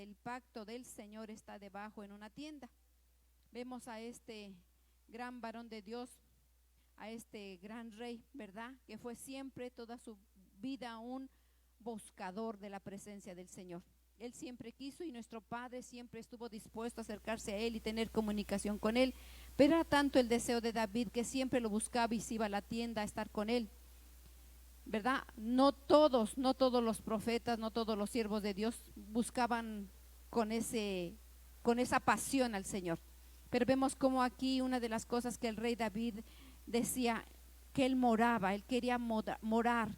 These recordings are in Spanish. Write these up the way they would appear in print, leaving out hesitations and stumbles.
del pacto del Señor está debajo en una tienda. Vemos a este gran varón de Dios, a este gran rey, ¿verdad? Que fue siempre toda su vida un buscador de la presencia del Señor. Él siempre quiso, y nuestro Padre siempre estuvo dispuesto a acercarse a Él y tener comunicación con Él, pero era tanto el deseo de David que siempre lo buscaba y se iba a la tienda a estar con Él, ¿verdad? No todos los profetas, no todos los siervos de Dios buscaban con esa pasión al Señor, pero vemos como aquí una de las cosas que el rey David decía, que él moraba, él quería morar.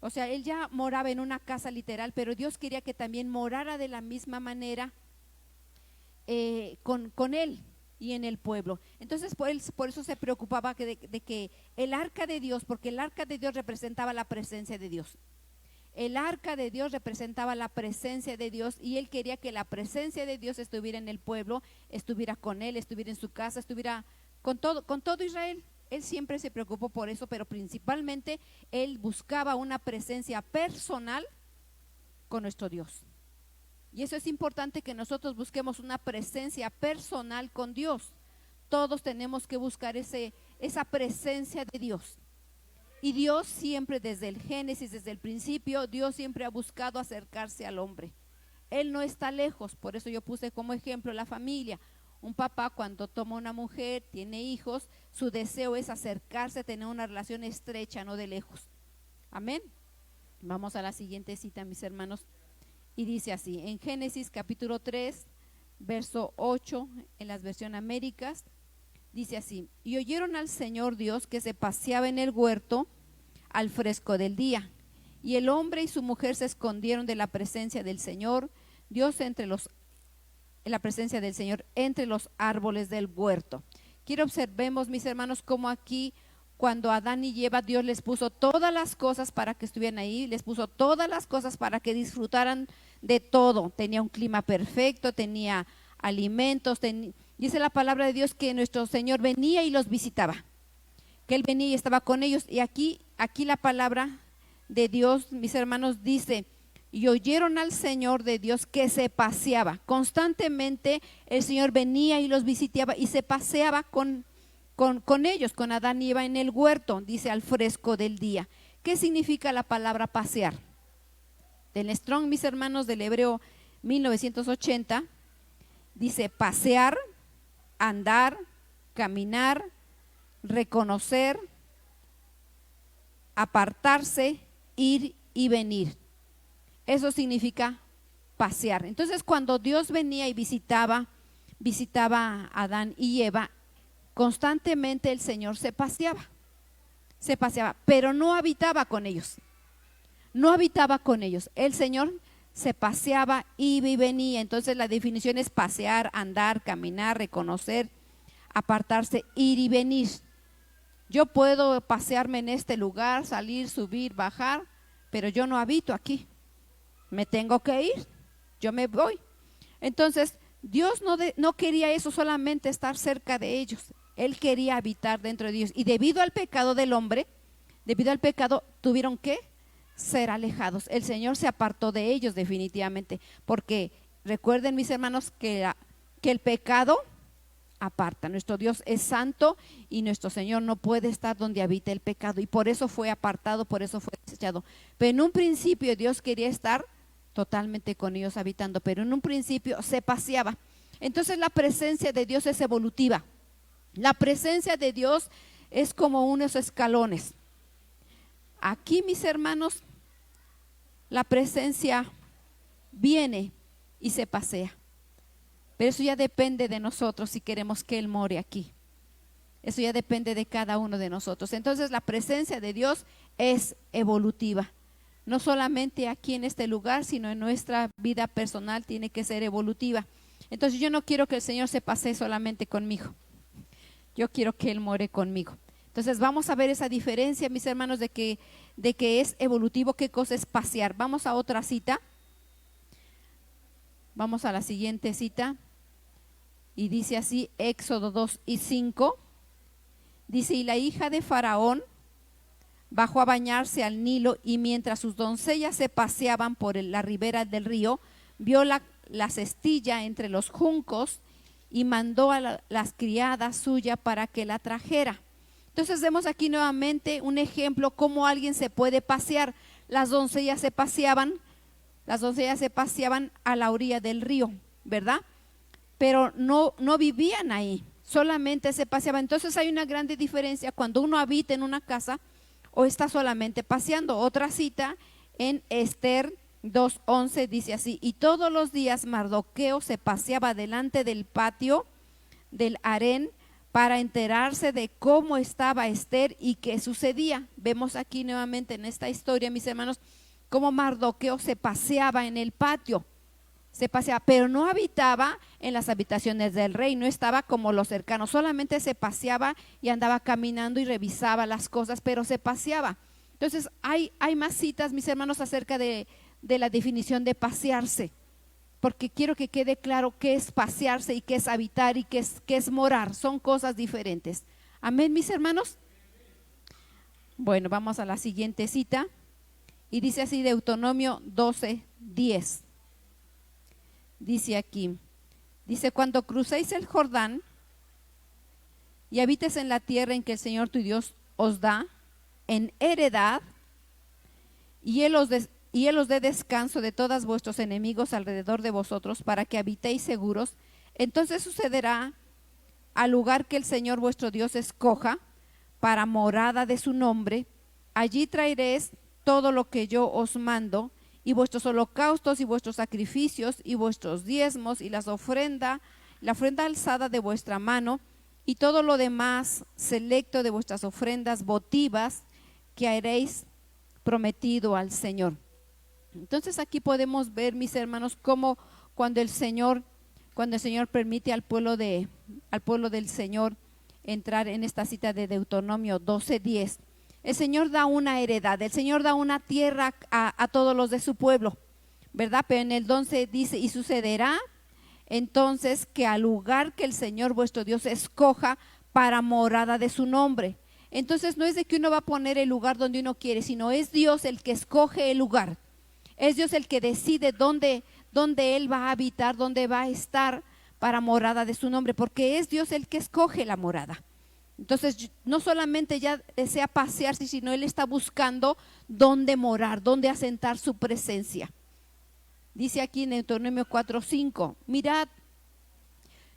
O sea, él ya moraba en una casa literal, pero Dios quería que también morara de la misma manera con él y en el pueblo. Entonces por eso se preocupaba de que el arca de Dios, porque el arca de Dios representaba la presencia de Dios. El arca de Dios representaba la presencia de Dios, y él quería que la presencia de Dios estuviera en el pueblo, estuviera con él, estuviera en su casa, estuviera con todo Israel. Él siempre se preocupó por eso, pero principalmente él buscaba una presencia personal con nuestro Dios. Y eso es importante, que nosotros busquemos una presencia personal con Dios. Todos tenemos que buscar esa presencia de Dios. Y Dios siempre, desde el Génesis, desde el principio, Dios siempre ha buscado acercarse al hombre. Él no está lejos. Por eso yo puse como ejemplo la familia. Un papá, cuando toma una mujer, tiene hijos, su deseo es acercarse, tener una relación estrecha, no de lejos. Amén. Vamos a la siguiente cita, mis hermanos, y dice así, en Génesis capítulo 3, verso 8, en las versión Américas, dice así: y oyeron al Señor Dios que se paseaba en el huerto al fresco del día, y el hombre y su mujer se escondieron de la presencia del Señor Dios entre los árboles del huerto. Quiero observemos, mis hermanos, cómo aquí, cuando Adán y Eva, Dios les puso todas las cosas para que estuvieran ahí, les puso todas las cosas para que disfrutaran de todo. Tenía un clima perfecto, tenía alimentos, dice la palabra de Dios que nuestro Señor venía y los visitaba, que Él venía y estaba con ellos. Y aquí la palabra de Dios, mis hermanos, dice: y oyeron al Señor de Dios que se paseaba. Constantemente el Señor venía y los visitaba y se paseaba con ellos, con Adán y Eva en el huerto, dice, al fresco del día. ¿Qué significa la palabra pasear? Del Strong, mis hermanos, del hebreo 1980, dice pasear, andar, caminar, reconocer, apartarse, ir y venir. Eso significa pasear. Entonces, cuando Dios venía y visitaba a Adán y Eva, constantemente el Señor se paseaba, pero no habitaba con ellos. El Señor se paseaba, iba y venía. Entonces la definición es pasear, andar, caminar, reconocer, apartarse, ir y venir. Yo puedo pasearme en este lugar, salir, subir, bajar, pero yo no habito aquí. Me tengo que ir, yo me voy. Entonces Dios no quería eso, solamente estar cerca de ellos. Él quería habitar dentro de Dios. Y debido al pecado del hombre, tuvieron que ser alejados. El Señor se apartó de ellos definitivamente, porque recuerden, mis hermanos, que el pecado aparta. Nuestro Dios es santo y nuestro Señor no puede estar donde habita el pecado, y por eso fue apartado, por eso fue desechado. Pero en un principio Dios quería estar totalmente con ellos habitando, pero en un principio se paseaba. Entonces la presencia de Dios es evolutiva. La presencia de Dios es como unos escalones. Aquí, mis hermanos, la presencia viene y se pasea, pero eso ya depende de nosotros si queremos que Él more aquí. Eso ya depende de cada uno de nosotros. Entonces la presencia de Dios es evolutiva. No solamente aquí en este lugar, sino en nuestra vida personal tiene que ser evolutiva. Entonces yo no quiero que el Señor se pasee solamente conmigo. Yo quiero que Él more conmigo. Entonces vamos a ver esa diferencia, mis hermanos, de que es evolutivo, qué cosa es pasear. Vamos a otra cita. Vamos a la siguiente cita. Y dice así, Éxodo 2:5. Dice: y la hija de Faraón bajó a bañarse al Nilo, y mientras sus doncellas se paseaban por la ribera del río, vio la la cestilla entre los juncos y mandó a las criadas suyas para que la trajera. Entonces vemos aquí nuevamente un ejemplo cómo alguien se puede pasear. Las doncellas se paseaban a la orilla del río, ¿verdad? Pero no vivían ahí, solamente se paseaban. Entonces hay una grande diferencia cuando uno habita en una casa o está solamente paseando. Otra cita en Esther 2:11 dice así: y todos los días Mardoqueo se paseaba delante del patio del harén para enterarse de cómo estaba Esther y qué sucedía. Vemos aquí nuevamente en esta historia, mis hermanos, cómo Mardoqueo se paseaba en el patio, pero no habitaba en las habitaciones del rey, no estaba como los cercanos, solamente se paseaba y andaba caminando y revisaba las cosas, pero se paseaba. Entonces hay más citas, mis hermanos, acerca de la definición de pasearse, porque quiero que quede claro qué es pasearse y qué es habitar y qué es morar. Son cosas diferentes. Amén, mis hermanos. Bueno, vamos a la siguiente cita y dice así, Deuteronomio 12:10. Dice aquí, dice: cuando crucéis el Jordán y habites en la tierra en que el Señor tu Dios os da en heredad, y Él os dé descanso de todos vuestros enemigos alrededor de vosotros, para que habitéis seguros, entonces sucederá al lugar que el Señor vuestro Dios escoja para morada de su nombre, allí traeréis todo lo que yo os mando, y vuestros holocaustos y vuestros sacrificios y vuestros diezmos y la ofrenda alzada de vuestra mano, y todo lo demás selecto de vuestras ofrendas votivas que haréis prometido al Señor. Entonces aquí podemos ver, mis hermanos, cómo cuando el Señor permite al pueblo del Señor entrar en esta cita de Deuteronomio 12:10, el Señor da una heredad, el Señor da una tierra a todos los de su pueblo, ¿verdad? Pero en el 11 dice: y sucederá entonces que al lugar que el Señor vuestro Dios escoja para morada de su nombre. Entonces no es de que uno va a poner el lugar donde uno quiere, sino es Dios el que escoge el lugar. Es Dios el que decide dónde Él va a habitar, dónde va a estar para morada de su nombre, porque es Dios el que escoge la morada. Entonces no solamente ya desea pasearse, sino Él está buscando dónde morar, dónde asentar su presencia. Dice aquí en Deuteronomio 4:5: mirad,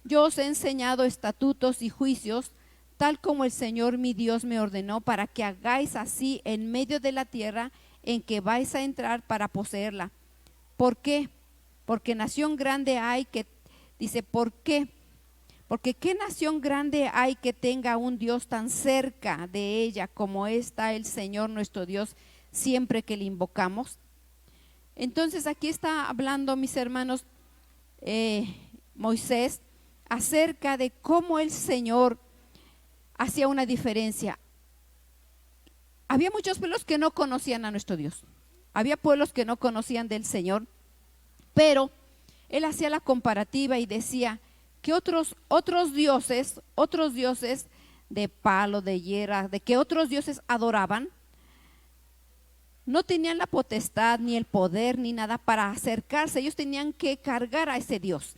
yo os he enseñado estatutos y juicios, tal como el Señor mi Dios me ordenó, para que hagáis así en medio de la tierra en que vais a entrar para poseerla. ¿Por qué? Porque nación grande hay que, dice, ¿por qué? Porque ¿qué nación grande hay que tenga un Dios tan cerca de ella como está el Señor nuestro Dios siempre que le invocamos? Entonces aquí está hablando, mis hermanos, Moisés, acerca de cómo el Señor hacía una diferencia. Había muchos pueblos que no conocían a nuestro Dios, había pueblos que no conocían del Señor, pero Él hacía la comparativa y decía que otros dioses de palo, de hierro, de que otros dioses adoraban, no tenían la potestad, ni el poder, ni nada para acercarse. Ellos tenían que cargar a ese Dios.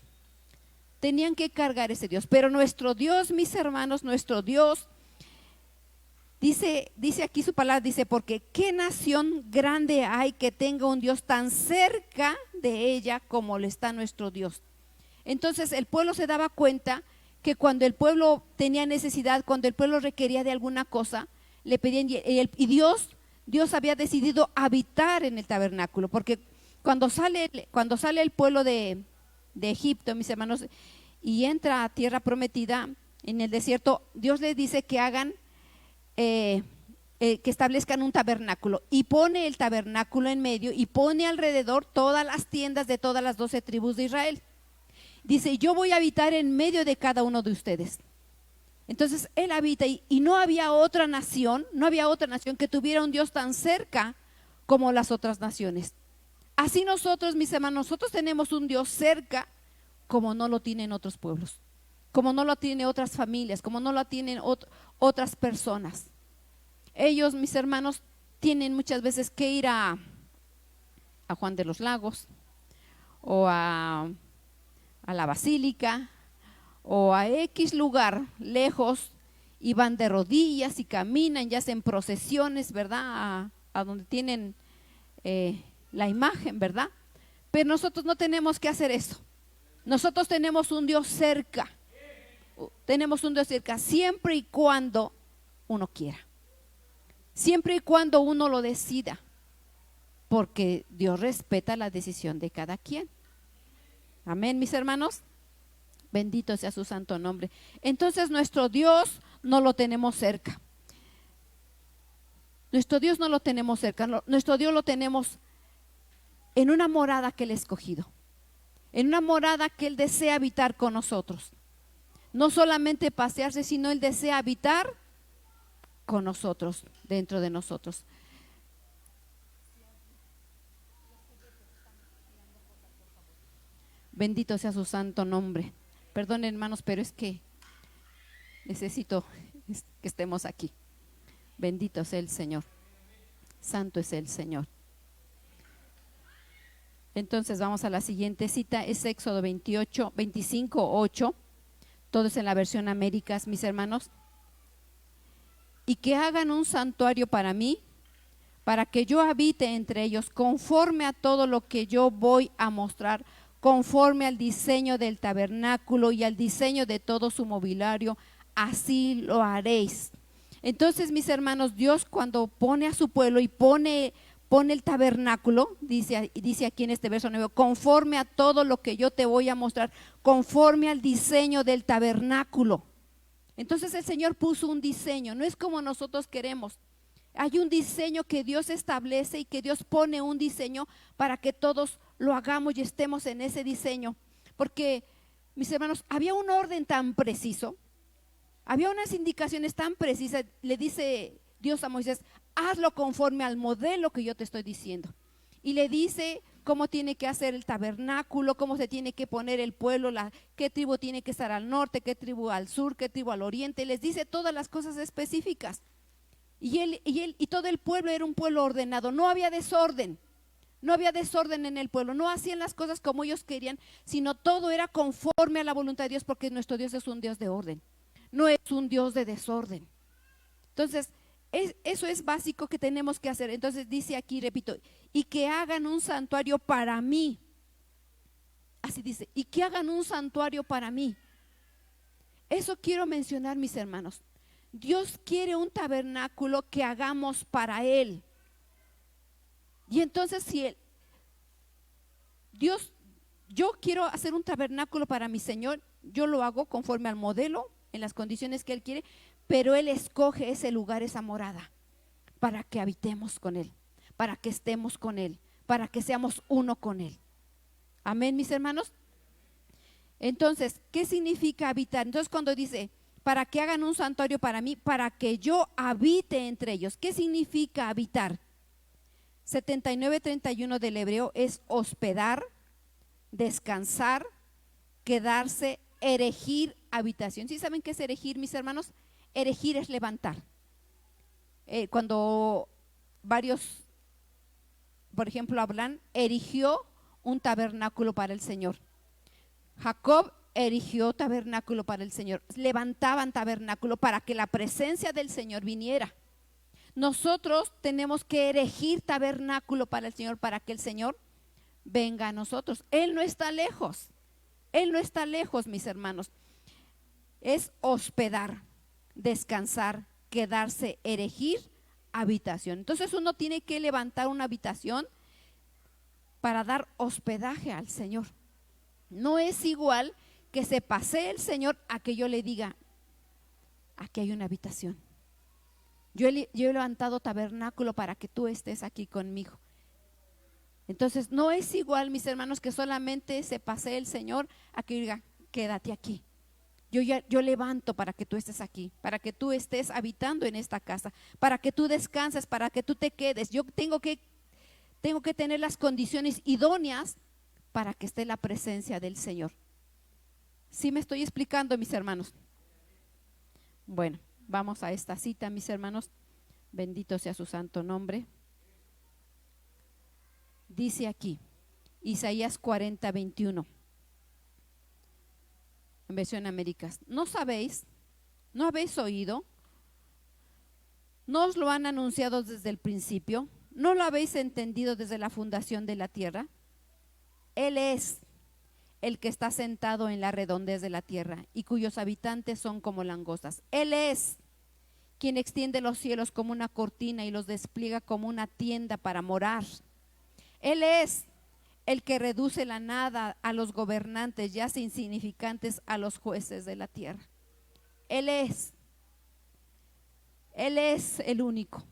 Pero nuestro Dios, mis hermanos, nuestro Dios, dice aquí su palabra, dice: porque qué nación grande hay que tenga un Dios tan cerca de ella como lo está nuestro Dios. Entonces el pueblo se daba cuenta que cuando el pueblo tenía necesidad, cuando el pueblo requería de alguna cosa, le pedían, y Dios había decidido habitar en el tabernáculo, porque cuando sale el pueblo de Egipto, mis hermanos, y entra a tierra prometida en el desierto, Dios les dice que hagan, que establezcan un tabernáculo, y pone el tabernáculo en medio y pone alrededor todas las tiendas de todas las 12 tribus de Israel. Dice: yo voy a habitar en medio de cada uno de ustedes. Entonces Él habita y no había otra nación que tuviera un Dios tan cerca como las otras naciones. Así nosotros, mis hermanos, nosotros tenemos un Dios cerca como no lo tienen otros pueblos, como no lo tienen otras familias, como no lo tienen otras personas. Ellos, mis hermanos, tienen muchas veces que ir a Juan de los Lagos o a a la basílica o a X lugar lejos y van de rodillas y caminan y hacen procesiones, ¿verdad? A donde tienen la imagen, ¿verdad? Pero nosotros no tenemos que hacer eso. Nosotros tenemos un Dios cerca. Tenemos un Dios cerca siempre y cuando uno quiera. Siempre y cuando uno lo decida. Porque Dios respeta la decisión de cada quien. Amén, mis hermanos. Bendito sea su santo nombre. Entonces nuestro Dios no lo tenemos cerca. Nuestro Dios no lo tenemos cerca. Nuestro Dios lo tenemos en una morada que Él ha escogido. En una morada que Él desea habitar con nosotros. No solamente pasearse, sino Él desea habitar con nosotros, dentro de nosotros. Bendito sea su santo nombre. Perdonen, hermanos, pero es que necesito que estemos aquí. Bendito sea el Señor. Santo es el Señor. Entonces vamos a la siguiente cita, es Éxodo 25:8. Todo es en la versión Américas, mis hermanos. Y que hagan un santuario para mí, para que yo habite entre ellos, conforme a todo lo que yo voy a mostrar, conforme al diseño del tabernáculo y al diseño de todo su mobiliario, así lo haréis. Entonces, mis hermanos, Dios cuando pone a su pueblo y pone el tabernáculo, dice aquí en este verso 9, conforme a todo lo que yo te voy a mostrar, conforme al diseño del tabernáculo. Entonces el Señor puso un diseño, no es como nosotros queremos. Hay un diseño que Dios establece y que Dios pone un diseño para que todos lo hagamos y estemos en ese diseño. Porque, mis hermanos, había un orden tan preciso, había unas indicaciones tan precisas. Le dice Dios a Moisés, hazlo conforme al modelo que yo te estoy diciendo. Y le dice cómo tiene que hacer el tabernáculo, cómo se tiene que poner el pueblo, qué tribu tiene que estar al norte, qué tribu al sur, qué tribu al oriente. Les dice todas las cosas específicas. Y todo el pueblo era un pueblo ordenado, no había desorden. No había desorden en el pueblo, no hacían las cosas como ellos querían, sino todo era conforme a la voluntad de Dios, porque nuestro Dios es un Dios de orden, no es un Dios de desorden. Entonces, eso es básico que tenemos que hacer. Entonces dice aquí, repito, y que hagan un santuario para mí. Así dice, y que hagan un santuario para mí. Eso quiero mencionar, mis hermanos. Dios quiere un tabernáculo que hagamos para Él. Y entonces si yo quiero hacer un tabernáculo para mi Señor, yo lo hago conforme al modelo, en las condiciones que Él quiere, pero Él escoge ese lugar, esa morada, para que habitemos con Él, para que estemos con Él, para que seamos uno con Él. Amén, mis hermanos. Entonces, ¿qué significa habitar? Entonces cuando dice, para que hagan un santuario para mí, para que yo habite entre ellos, ¿qué significa habitar? 79:31 del hebreo es hospedar, descansar, quedarse, erigir habitación. ¿Sí saben qué es erigir, mis hermanos? Erigir es levantar. Cuando varios, por ejemplo, Abraham erigió un tabernáculo para el Señor. Jacob erigió tabernáculo para el Señor. Levantaban tabernáculo para que la presencia del Señor viniera. Nosotros tenemos que erigir tabernáculo para el Señor, para que el Señor venga a nosotros. Él no está lejos. Él no está lejos, mis hermanos. Es hospedar, descansar, quedarse, erigir habitación. Entonces uno tiene que levantar una habitación para dar hospedaje al Señor. No es igual que se pasee el Señor a que yo le diga, aquí hay una habitación. Yo he levantado tabernáculo para que tú estés aquí conmigo. Entonces no es igual, mis hermanos, que solamente se pasee el Señor a que diga, quédate aquí. Yo levanto para que tú estés aquí, para que tú estés habitando en esta casa, para que tú descanses, para que tú te quedes. Yo tengo que tener las condiciones idóneas para que esté la presencia del Señor. ¿Sí me estoy explicando, mis hermanos? Bueno, vamos a esta cita, mis hermanos. Bendito sea su santo nombre. Dice aquí, Isaías 40:21. en versión Américas. ¿No sabéis? ¿No habéis oído? ¿No os lo han anunciado desde el principio? ¿No lo habéis entendido desde la fundación de la tierra? Él es el que está sentado en la redondez de la tierra y cuyos habitantes son como langostas. Él es quien extiende los cielos como una cortina y los despliega como una tienda para morar. Él es el que reduce la nada a los gobernantes y hace insignificantes a los jueces de la tierra. Él es el único.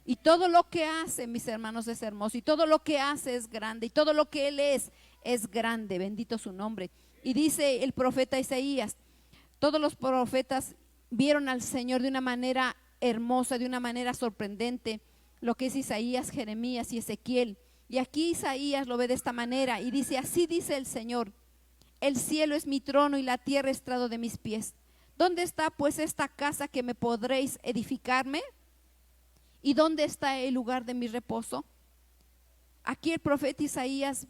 Y todo lo que hace, mis hermanos, es hermoso. Y todo lo que hace es grande. Y todo lo que Él es grande. Bendito su nombre. Y dice el profeta Isaías, todos los profetas vieron al Señor de una manera hermosa, de una manera sorprendente. Lo que es Isaías, Jeremías y Ezequiel. Y aquí Isaías lo ve de esta manera y dice, así dice el Señor: el cielo es mi trono y la tierra estrado de mis pies. ¿Dónde está pues esta casa que me podréis edificarme? ¿Y dónde está el lugar de mi reposo? Aquí el profeta Isaías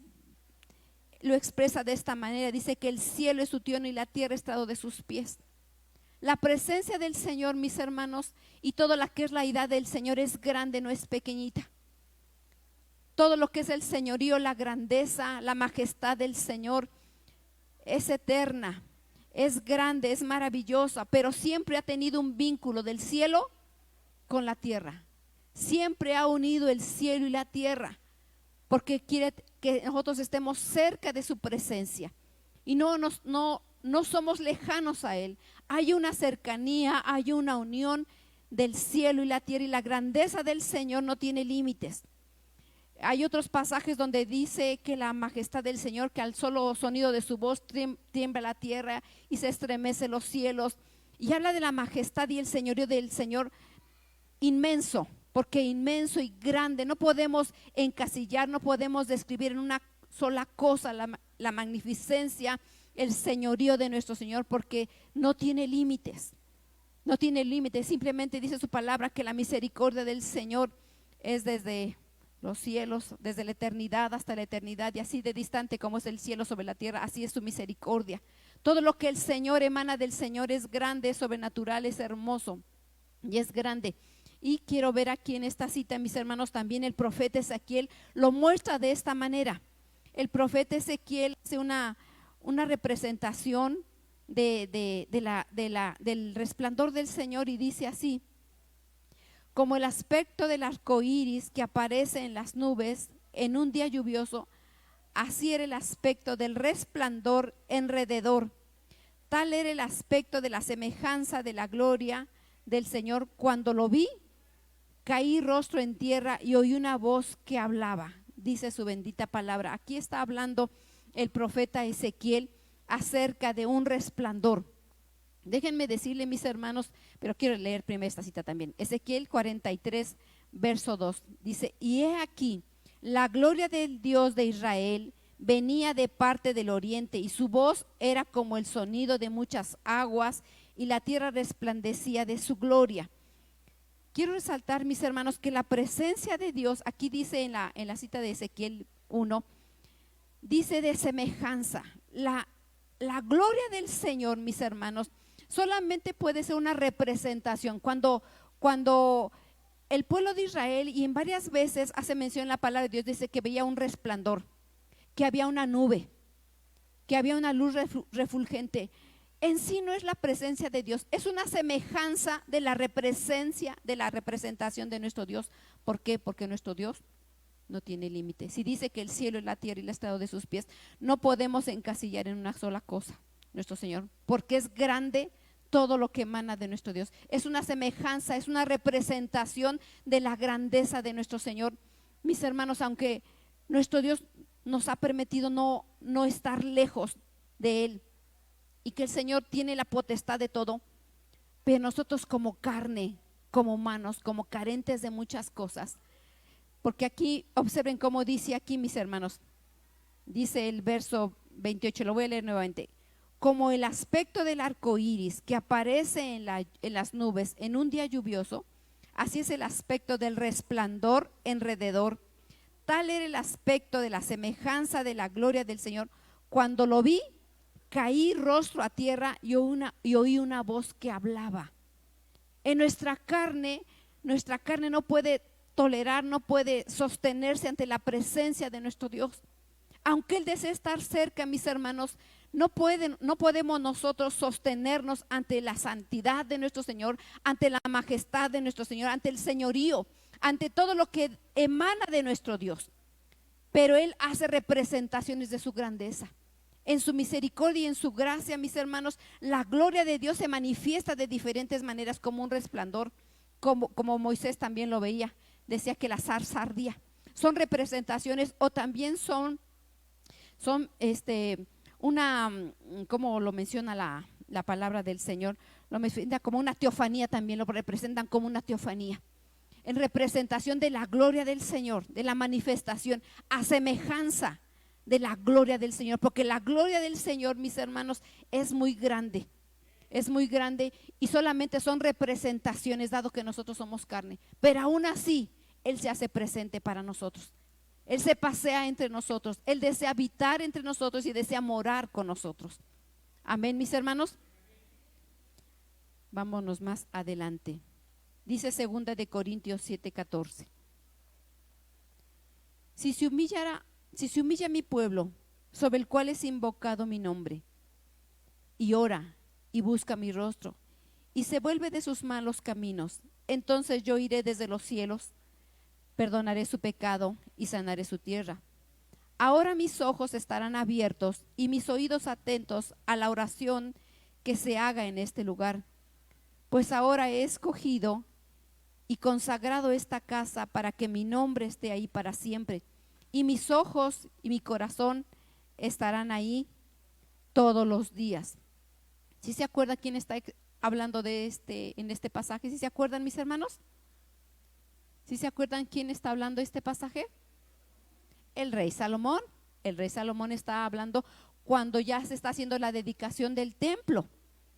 lo expresa de esta manera. Dice que el cielo es su trono y la tierra estrado de sus pies. La presencia del Señor, mis hermanos, y todo lo que es la deidad del Señor es grande, no es pequeñita. Todo lo que es el señorío, la grandeza, la majestad del Señor es eterna, es grande, es maravillosa, pero siempre ha tenido un vínculo del cielo con la tierra. Siempre ha unido el cielo y la tierra, porque quiere que nosotros estemos cerca de su presencia y no somos lejanos a Él. Hay una cercanía, hay una unión del cielo y la tierra, y la grandeza del Señor no tiene límites. Hay otros pasajes donde dice que la majestad del Señor, que al solo sonido de su voz tiembla la tierra y se estremece los cielos, y habla de la majestad y el señorío del Señor inmenso, porque inmenso y grande. No podemos encasillar, no podemos describir en una sola cosa la magnificencia, el señorío de nuestro Señor, porque no tiene límites, no tiene límites. Simplemente dice su palabra que la misericordia del Señor es desde los cielos, desde la eternidad hasta la eternidad, y así de distante como es el cielo sobre la tierra, así es su misericordia. Todo lo que el Señor emana del Señor es grande, es sobrenatural, es hermoso y es grande. Y quiero ver aquí en esta cita, mis hermanos, también el profeta Ezequiel lo muestra de esta manera. El profeta Ezequiel hace una representación del resplandor del Señor y dice así: como el aspecto del arco iris que aparece en las nubes en un día lluvioso, así era el aspecto del resplandor alrededor. Tal era el aspecto de la semejanza de la gloria del Señor. Cuando lo vi, caí rostro en tierra y oí una voz que hablaba. Dice su bendita palabra. Aquí está hablando el profeta Ezequiel acerca de un resplandor. Déjenme decirle, mis hermanos, pero quiero leer primero esta cita también. Ezequiel 43, verso 2. Dice: y he aquí, la gloria del Dios de Israel venía de parte del oriente, y su voz era como el sonido de muchas aguas, y la tierra resplandecía de su gloria. Quiero resaltar, mis hermanos, que la presencia de Dios, aquí dice en la cita de Ezequiel 1, dice de semejanza. La gloria del Señor, mis hermanos, solamente puede ser una representación. Cuando el pueblo de Israel, y en varias veces hace mención la palabra de Dios, dice que veía un resplandor, que había una nube, que había una luz refulgente. En sí no es la presencia de Dios, es una semejanza de la representación de nuestro Dios. ¿Por qué? Porque nuestro Dios no tiene límite. Si dice que el cielo es la tierra y el estrado de sus pies, no podemos encasillar en una sola cosa nuestro Señor, porque es grande todo lo que emana de nuestro Dios. Es una semejanza, es una representación de la grandeza de nuestro Señor. Mis hermanos, aunque nuestro Dios nos ha permitido no estar lejos de Él, y que el Señor tiene la potestad de todo, pero nosotros como carne, como humanos, como carentes de muchas cosas. Porque aquí, observen cómo dice aquí, mis hermanos, dice el verso 28, lo voy a leer nuevamente: como el aspecto del arco iris que aparece en las nubes en un día lluvioso, así es el aspecto del resplandor alrededor. Tal era el aspecto de la semejanza de la gloria del Señor. Cuando lo vi, caí rostro a tierra y oí una voz que hablaba. En nuestra carne no puede tolerar, no puede sostenerse ante la presencia de nuestro Dios. Aunque Él desea estar cerca, mis hermanos, no podemos nosotros sostenernos ante la santidad de nuestro Señor, ante la majestad de nuestro Señor, ante el señorío, ante todo lo que emana de nuestro Dios. Pero Él hace representaciones de su grandeza. En su misericordia y en su gracia, mis hermanos, la gloria de Dios se manifiesta de diferentes maneras, como un resplandor, como Moisés también lo veía. Decía que la zarza ardía. Son representaciones, o también son como lo menciona la palabra del Señor, lo menciona como una teofanía, también lo representan como una teofanía, en representación de la gloria del Señor, de la manifestación, a semejanza de la gloria del Señor, porque la gloria del Señor, mis hermanos, es muy grande y solamente son representaciones, dado que nosotros somos carne, pero aún así Él se hace presente para nosotros. Él se pasea entre nosotros, Él desea habitar entre nosotros y desea morar con nosotros. Amén, mis hermanos. Vámonos más adelante. Dice 2 de Corintios 7:14. Si se humilla mi pueblo, sobre el cual es invocado mi nombre, y ora y busca mi rostro, y se vuelve de sus malos caminos, entonces yo iré desde los cielos, perdonaré su pecado y sanaré su tierra. Ahora mis ojos estarán abiertos y mis oídos atentos a la oración que se haga en este lugar, pues ahora he escogido y consagrado esta casa para que mi nombre esté ahí para siempre, y mis ojos y mi corazón estarán ahí todos los días. ¿Sí se acuerda quién está hablando en este pasaje? ¿Sí se acuerdan, mis hermanos? ¿Sí se acuerdan quién está hablando de este pasaje? El rey Salomón. El rey Salomón está hablando cuando ya se está haciendo la dedicación del templo,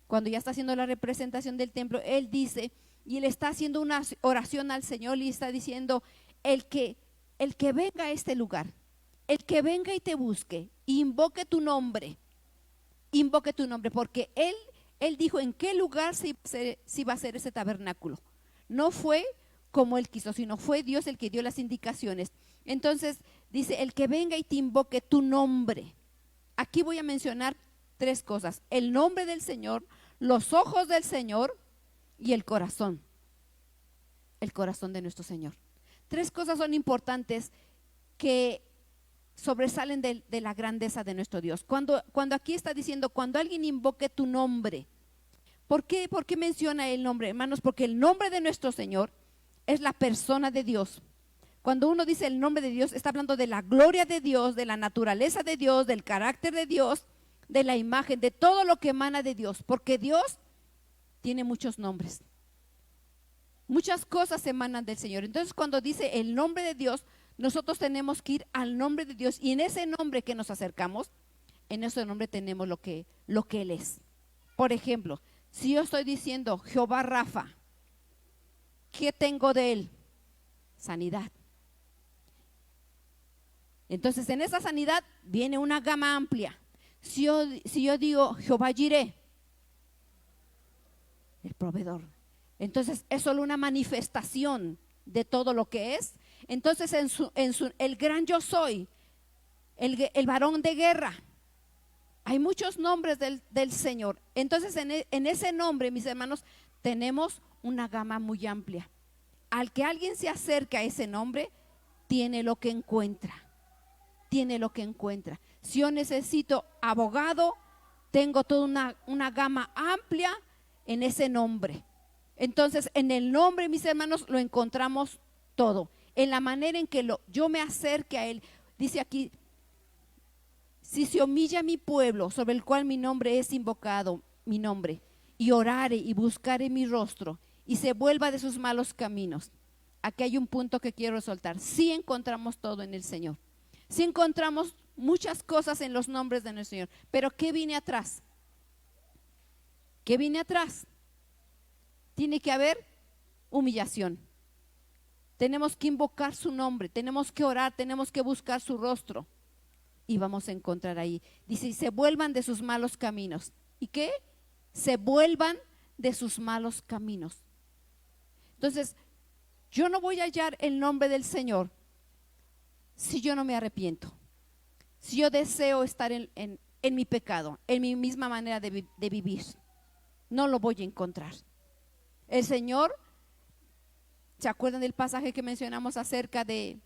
cuando ya está haciendo la representación del templo. Él dice, y él está haciendo una oración al Señor y está diciendo: el que venga a este lugar, el que venga y te busque, invoque tu nombre, porque él dijo en qué lugar se iba a hacer ese tabernáculo. No fue como él quiso, sino fue Dios el que dio las indicaciones. Entonces dice: el que venga y te invoque tu nombre. Aquí voy a mencionar 3 cosas: el nombre del Señor, los ojos del Señor y el corazón de nuestro Señor. 3 cosas son importantes que sobresalen de la grandeza de nuestro Dios. Cuando aquí está diciendo, cuando alguien invoque tu nombre, ¿por qué menciona el nombre, hermanos? Porque el nombre de nuestro Señor es la persona de Dios. Cuando uno dice el nombre de Dios, está hablando de la gloria de Dios, de la naturaleza de Dios, del carácter de Dios, de la imagen, de todo lo que emana de Dios, porque Dios tiene muchos nombres. Muchas cosas emanan del Señor. Entonces, cuando dice el nombre de Dios, nosotros tenemos que ir al nombre de Dios, y en ese nombre que nos acercamos, en ese nombre tenemos lo que Él es. Por ejemplo, si yo estoy diciendo Jehová Rafa, ¿qué tengo de Él? Sanidad. Entonces, en esa sanidad viene una gama amplia. Si yo digo Jehová Jireh, el proveedor, entonces es solo una manifestación de todo lo que es. Entonces, el gran yo soy, el varón de guerra, hay muchos nombres del Señor. Entonces, en ese nombre, mis hermanos, tenemos una gama muy amplia. Al que alguien se acerca a ese nombre, tiene lo que encuentra. Si yo necesito abogado, tengo toda una gama amplia en ese nombre. Entonces, en el nombre, mis hermanos, lo encontramos todo. En la manera en que yo me acerque a Él. Dice aquí: si se humilla mi pueblo, sobre el cual mi nombre es invocado, mi nombre, y orare y buscare mi rostro, y se vuelva de sus malos caminos. Aquí hay un punto que quiero resaltar. Sí encontramos todo en el Señor. Sí encontramos muchas cosas en los nombres de nuestro Señor. Pero ¿qué viene atrás? Tiene que haber humillación. Tenemos que invocar su nombre, tenemos que orar, tenemos que buscar su rostro. y vamos a encontrar ahí. Dice, y se vuelvan de sus malos caminos. ¿Y qué? Se vuelvan de sus malos caminos. Entonces, yo no voy a hallar el nombre del Señor si yo no me arrepiento. Si yo deseo estar en mi pecado, en mi misma manera de vivir, no lo voy a encontrar. El Señor, ¿se acuerdan del pasaje que mencionamos acerca de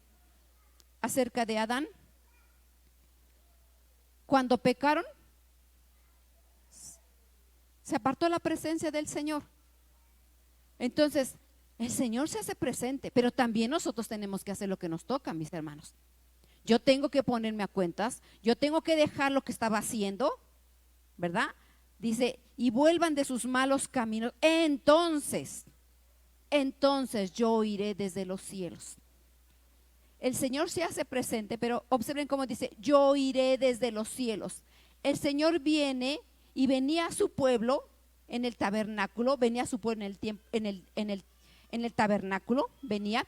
Adán? Cuando pecaron, se apartó la presencia del Señor. Entonces, el Señor se hace presente, pero también nosotros tenemos que hacer lo que nos toca, mis hermanos. Yo tengo que ponerme a cuentas, yo tengo que dejar lo que estaba haciendo, ¿verdad? Dice, y vuelvan de sus malos caminos, entonces yo oiré desde los cielos. El Señor se hace presente, pero observen cómo dice, yo oiré desde los cielos. El Señor viene y venía a su pueblo en el tabernáculo, venía a su pueblo en el tabernáculo, venía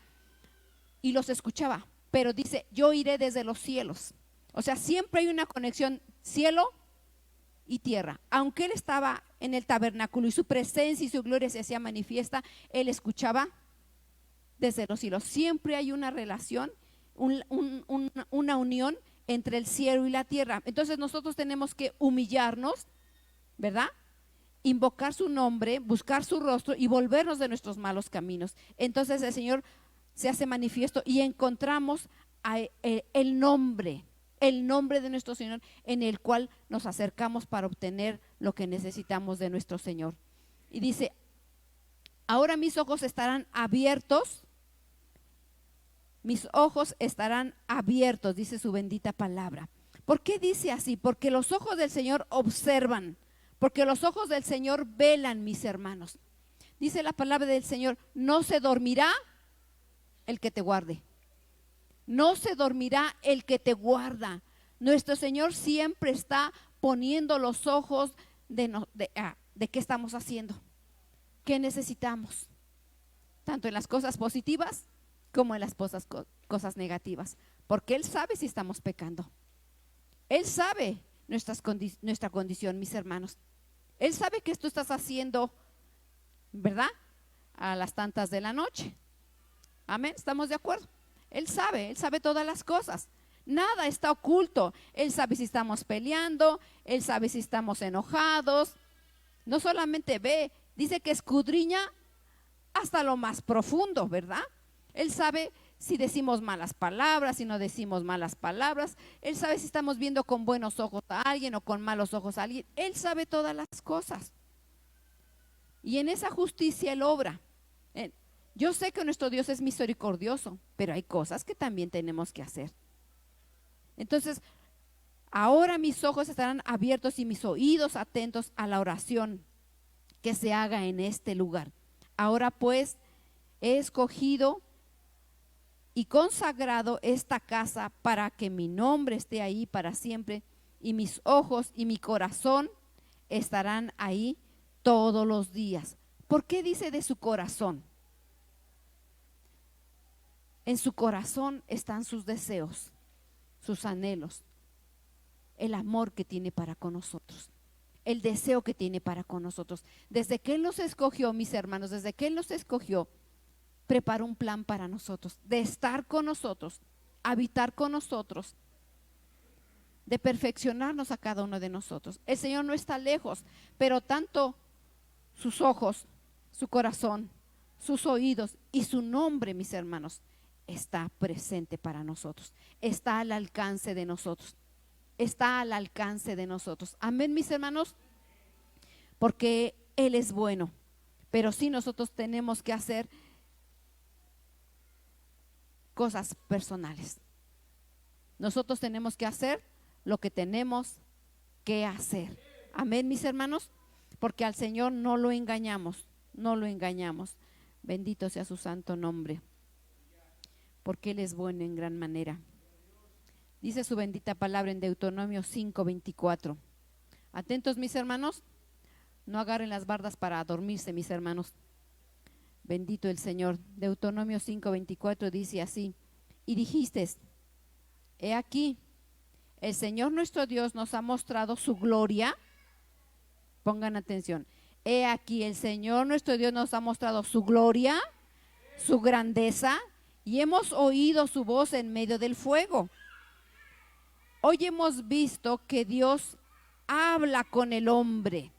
y los escuchaba. Pero dice, yo iré desde los cielos. O sea, siempre hay una conexión cielo y tierra. Aunque Él estaba en el tabernáculo y su presencia y su gloria se hacía manifiesta, Él escuchaba desde los cielos. Siempre hay una relación, una unión entre el cielo y la tierra. Entonces nosotros tenemos que humillarnos, ¿verdad? Invocar su nombre, buscar su rostro y volvernos de nuestros malos caminos. Entonces el Señor se hace manifiesto y encontramos el nombre de nuestro Señor, en el cual nos acercamos para obtener lo que necesitamos de nuestro Señor. Y dice, ahora mis ojos estarán abiertos, dice su bendita palabra. ¿Por qué dice así? Porque los ojos del Señor observan, porque los ojos del Señor velan, mis hermanos. Dice la palabra del Señor, no se dormirá el que te guarde. No se dormirá el que te guarda. Nuestro Señor siempre está poniendo los ojos de qué estamos haciendo, qué necesitamos, tanto en las cosas positivas como en las cosas negativas, porque Él sabe si estamos pecando. Él sabe nuestra condición, mis hermanos. Él sabe que tú estás haciendo, ¿verdad?, a las tantas de la noche. Amén, ¿estamos de acuerdo? Él sabe todas las cosas. Nada está oculto. Él sabe si estamos peleando, Él sabe si estamos enojados. No solamente ve, dice que escudriña hasta lo más profundo, ¿verdad? Él sabe si decimos malas palabras, si no decimos malas palabras. Él sabe si estamos viendo con buenos ojos a alguien o con malos ojos a alguien. Él sabe todas las cosas. Y en esa justicia Él obra. Yo sé que nuestro Dios es misericordioso, pero hay cosas que también tenemos que hacer. Entonces, ahora mis ojos estarán abiertos y mis oídos atentos a la oración que se haga en este lugar. Ahora pues he escogido y consagrado esta casa para que mi nombre esté ahí para siempre, y mis ojos y mi corazón estarán ahí todos los días. ¿Por qué dice de su corazón? En su corazón están sus deseos, sus anhelos, el amor que tiene para con nosotros, el deseo que tiene para con nosotros. Desde que Él nos escogió, mis hermanos, desde que Él nos escogió, preparó un plan para nosotros, de estar con nosotros, habitar con nosotros, de perfeccionarnos a cada uno de nosotros. El Señor no está lejos, pero tanto sus ojos, su corazón, sus oídos y su nombre, mis hermanos, está presente para nosotros, está al alcance de nosotros, está al alcance de nosotros. Amén, mis hermanos, porque Él es bueno, pero sí nosotros tenemos que hacer cosas personales. Nosotros tenemos que hacer lo que tenemos que hacer. Amén, mis hermanos, porque al Señor no lo engañamos, no lo engañamos. Bendito sea su santo nombre, porque Él es bueno en gran manera. Dice su bendita palabra en Deuteronomio 5:24. Atentos, mis hermanos, no agarren las bardas para dormirse, mis hermanos. Bendito el Señor. Deuteronomio 5:24 dice así: y dijiste, he aquí, el Señor nuestro Dios nos ha mostrado su gloria. Pongan atención. He aquí, el Señor nuestro Dios nos ha mostrado su gloria, su grandeza, y hemos oído su voz en medio del fuego. Hoy hemos visto que Dios habla con el hombre.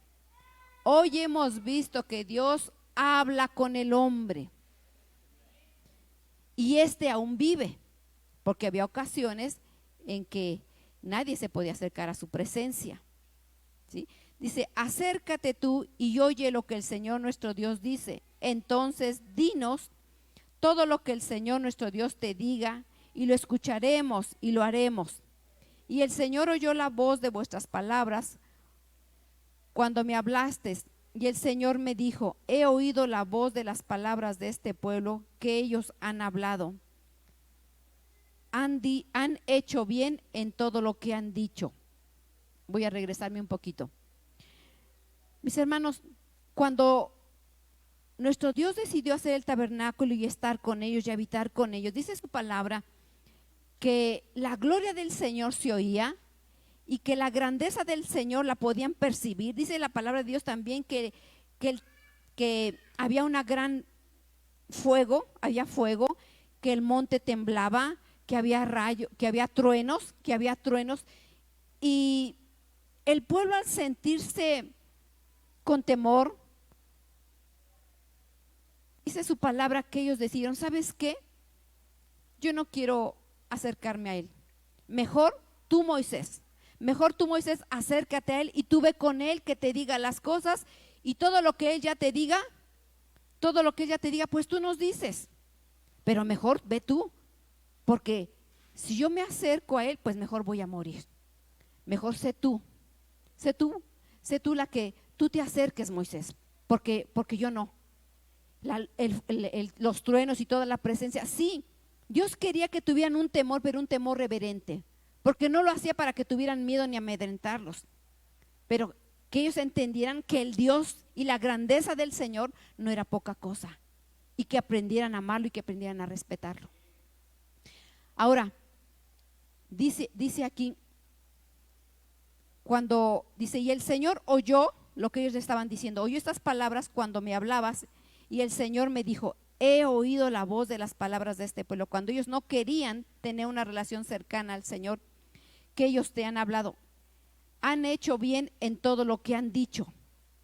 Hoy hemos visto que Dios habla con el hombre. Y este aún vive, porque había ocasiones en que nadie se podía acercar a su presencia. ¿Sí? Dice, acércate tú y oye lo que el Señor nuestro Dios dice. Entonces dinos todo lo que el Señor nuestro Dios te diga, y lo escucharemos y lo haremos. Y el Señor oyó la voz de vuestras palabras cuando me hablasteis. Y el Señor me dijo, he oído la voz de las palabras de este pueblo que ellos han hablado. Han hecho bien en todo lo que han dicho. Voy a regresarme un poquito. Mis hermanos, cuando nuestro Dios decidió hacer el tabernáculo y estar con ellos y habitar con ellos, dice su palabra que la gloria del Señor se oía y que la grandeza del Señor la podían percibir. Dice la palabra de Dios también que había una gran fuego, que el monte temblaba, que había rayos, que había truenos, y el pueblo, al sentirse con temor, dice su palabra que ellos decidieron, ¿sabes qué? Yo no quiero acercarme a él. Mejor tú, Moisés, acércate a él y tú ve con él, que te diga las cosas, y todo lo que él ya te diga, pues tú nos dices. Pero mejor ve tú, porque si yo me acerco a él, pues mejor voy a morir. Mejor sé tú la que tú te acerques, Moisés, porque yo no. Los truenos y toda la presencia, sí, Dios quería que tuvieran un temor, pero un temor reverente, porque no lo hacía para que tuvieran miedo ni amedrentarlos, pero que ellos entendieran que el Dios y la grandeza del Señor no era poca cosa, y que aprendieran a amarlo y que aprendieran a respetarlo. Ahora, dice aquí, cuando dice, y el Señor oyó lo que ellos le estaban diciendo, oyó estas palabras cuando me hablabas, y el Señor me dijo, he oído la voz de las palabras de este pueblo. Cuando ellos no querían tener una relación cercana al Señor, que ellos te han hablado, han hecho bien en todo lo que han dicho.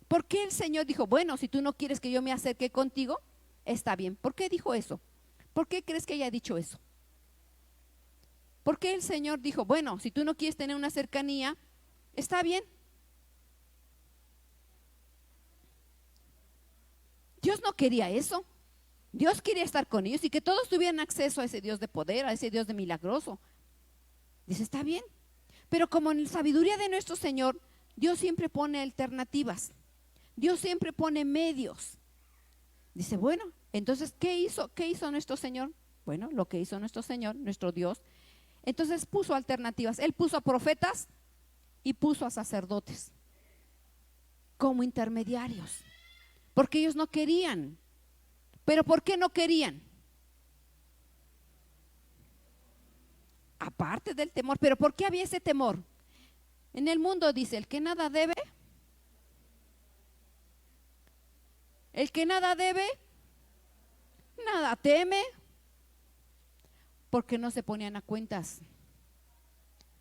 ¿Por qué el Señor dijo, bueno, si tú no quieres que yo me acerque contigo, está bien? ¿Por qué dijo eso? ¿Por qué crees que haya dicho eso? ¿Por qué el Señor dijo, bueno, si tú no quieres tener una cercanía, está bien? Dios no quería eso. Dios quería estar con ellos y que todos tuvieran acceso a ese Dios de poder, a ese Dios de milagroso. Dice, está bien. Pero como en la sabiduría de nuestro Señor, Dios siempre pone alternativas. Dios siempre pone medios. Dice, bueno, entonces, ¿qué hizo nuestro Señor? Bueno, lo que hizo nuestro Señor, nuestro Dios, entonces puso alternativas. Él puso a profetas y puso a sacerdotes como intermediarios, porque ellos no querían. ¿Pero por qué no querían? Aparte del temor. ¿Pero por qué había ese temor? En el mundo dice, el que nada debe, nada teme, porque no se ponían a cuentas,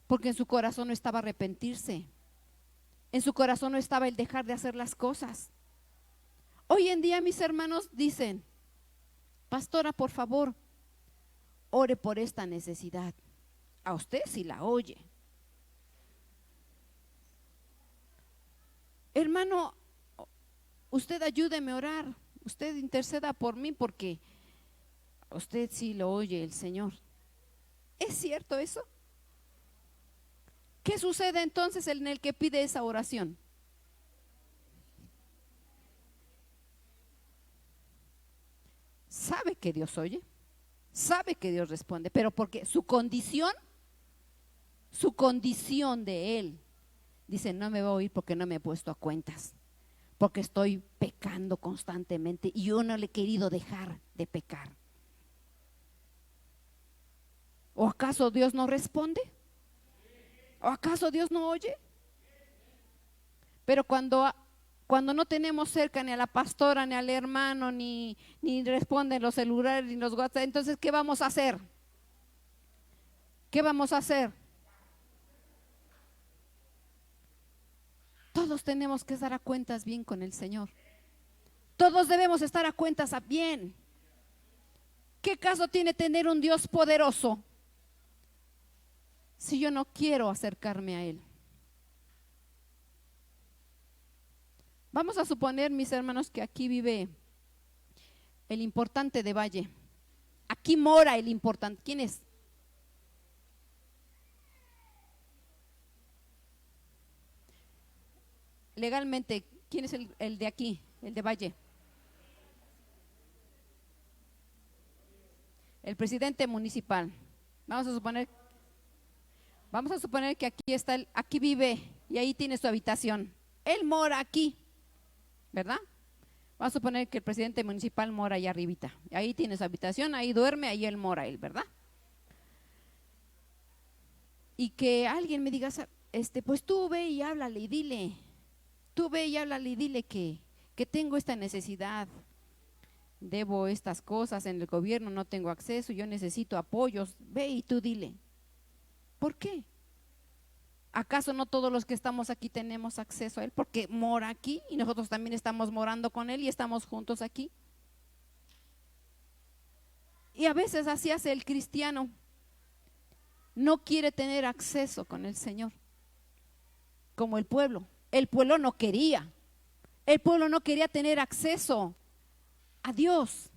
porque en su corazón no estaba arrepentirse, en su corazón no estaba el dejar de hacer las cosas. Hoy en día mis hermanos dicen, pastora, por favor, ore por esta necesidad. A usted sí la oye. Hermano, usted ayúdeme a orar, usted interceda por mí, porque usted sí lo oye el Señor. ¿Es cierto eso? ¿Qué sucede entonces en el que pide esa oración? Sabe que Dios oye, sabe que Dios responde, pero porque su condición de él, dice, no me va a oír porque no me he puesto a cuentas, porque estoy pecando constantemente y yo no le he querido dejar de pecar. ¿O acaso Dios no responde? ¿O acaso Dios no oye? Pero cuando no tenemos cerca ni a la pastora, ni al hermano, ni responden los celulares, ni los WhatsApp, entonces, ¿qué vamos a hacer? ¿Qué vamos a hacer? Todos tenemos que estar a cuentas bien con el Señor. Todos debemos estar a cuentas bien. ¿Qué caso tiene tener un Dios poderoso si yo no quiero acercarme a Él? Vamos a suponer, mis hermanos, que aquí vive el importante de Valle. Aquí mora el importante. ¿Quién es? Legalmente, ¿quién es el de aquí, el de Valle? El presidente municipal. Vamos a suponer que aquí está, aquí vive y ahí tiene su habitación. Él mora aquí, ¿verdad? Vamos a suponer que el presidente municipal mora allá arribita. Ahí tiene su habitación, ahí duerme, ahí él mora, ¿verdad? Y que alguien me diga, pues tú ve y háblale y dile. Tú ve y háblale y dile que tengo esta necesidad. Debo estas cosas en el gobierno, no tengo acceso, yo necesito apoyos. Ve y tú dile. ¿Por qué? ¿Acaso no todos los que estamos aquí tenemos acceso a Él? Porque mora aquí y nosotros también estamos morando con Él y estamos juntos aquí. Y a veces así hace el cristiano. No quiere tener acceso con el Señor, como el pueblo. El pueblo no quería. El pueblo no quería tener acceso a Dios.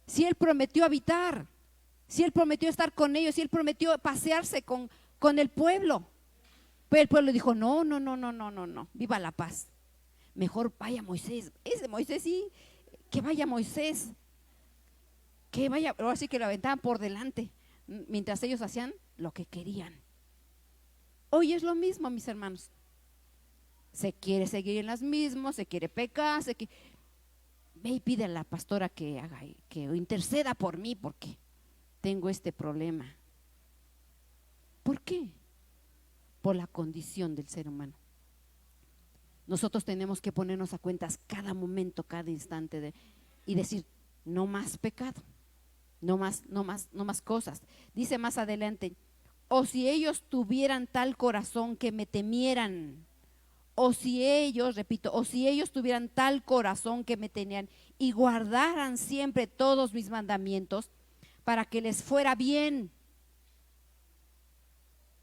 Si Él prometió habitar, si Él prometió estar con ellos, si Él prometió pasearse con el pueblo. Pero el pueblo dijo, no, no, no, no, no, no, no, viva la paz. Mejor vaya Moisés. Ese Moisés sí, que vaya Moisés. Que vaya, ahora sí que lo aventaban por delante, mientras ellos hacían lo que querían. Hoy es lo mismo, mis hermanos. Se quiere seguir en las mismas, se quiere pecar, ve y pide a la pastora que haga, que interceda por mí porque tengo este problema. ¿Por qué? Por la condición del ser humano. Nosotros tenemos que ponernos a cuentas cada momento, cada instante y decir, no más pecado, no más cosas. Dice más adelante, o si ellos tuvieran tal corazón que me temieran, o si ellos, repito, o si ellos tuvieran tal corazón que me tenían y guardaran siempre todos mis mandamientos para que les fuera bien.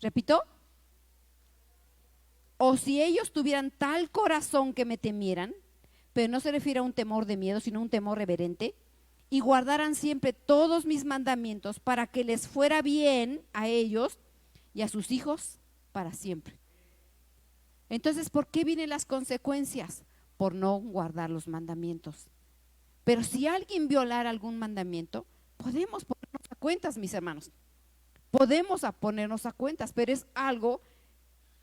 Repito, o si ellos tuvieran tal corazón que me temieran, pero no se refiere a un temor de miedo, sino un temor reverente, y guardaran siempre todos mis mandamientos para que les fuera bien a ellos y a sus hijos para siempre. Entonces, ¿por qué vienen las consecuencias? Por no guardar los mandamientos. Pero si alguien violara algún mandamiento, podemos ponernos a cuentas, mis hermanos. Podemos ponernos a cuentas, pero es algo,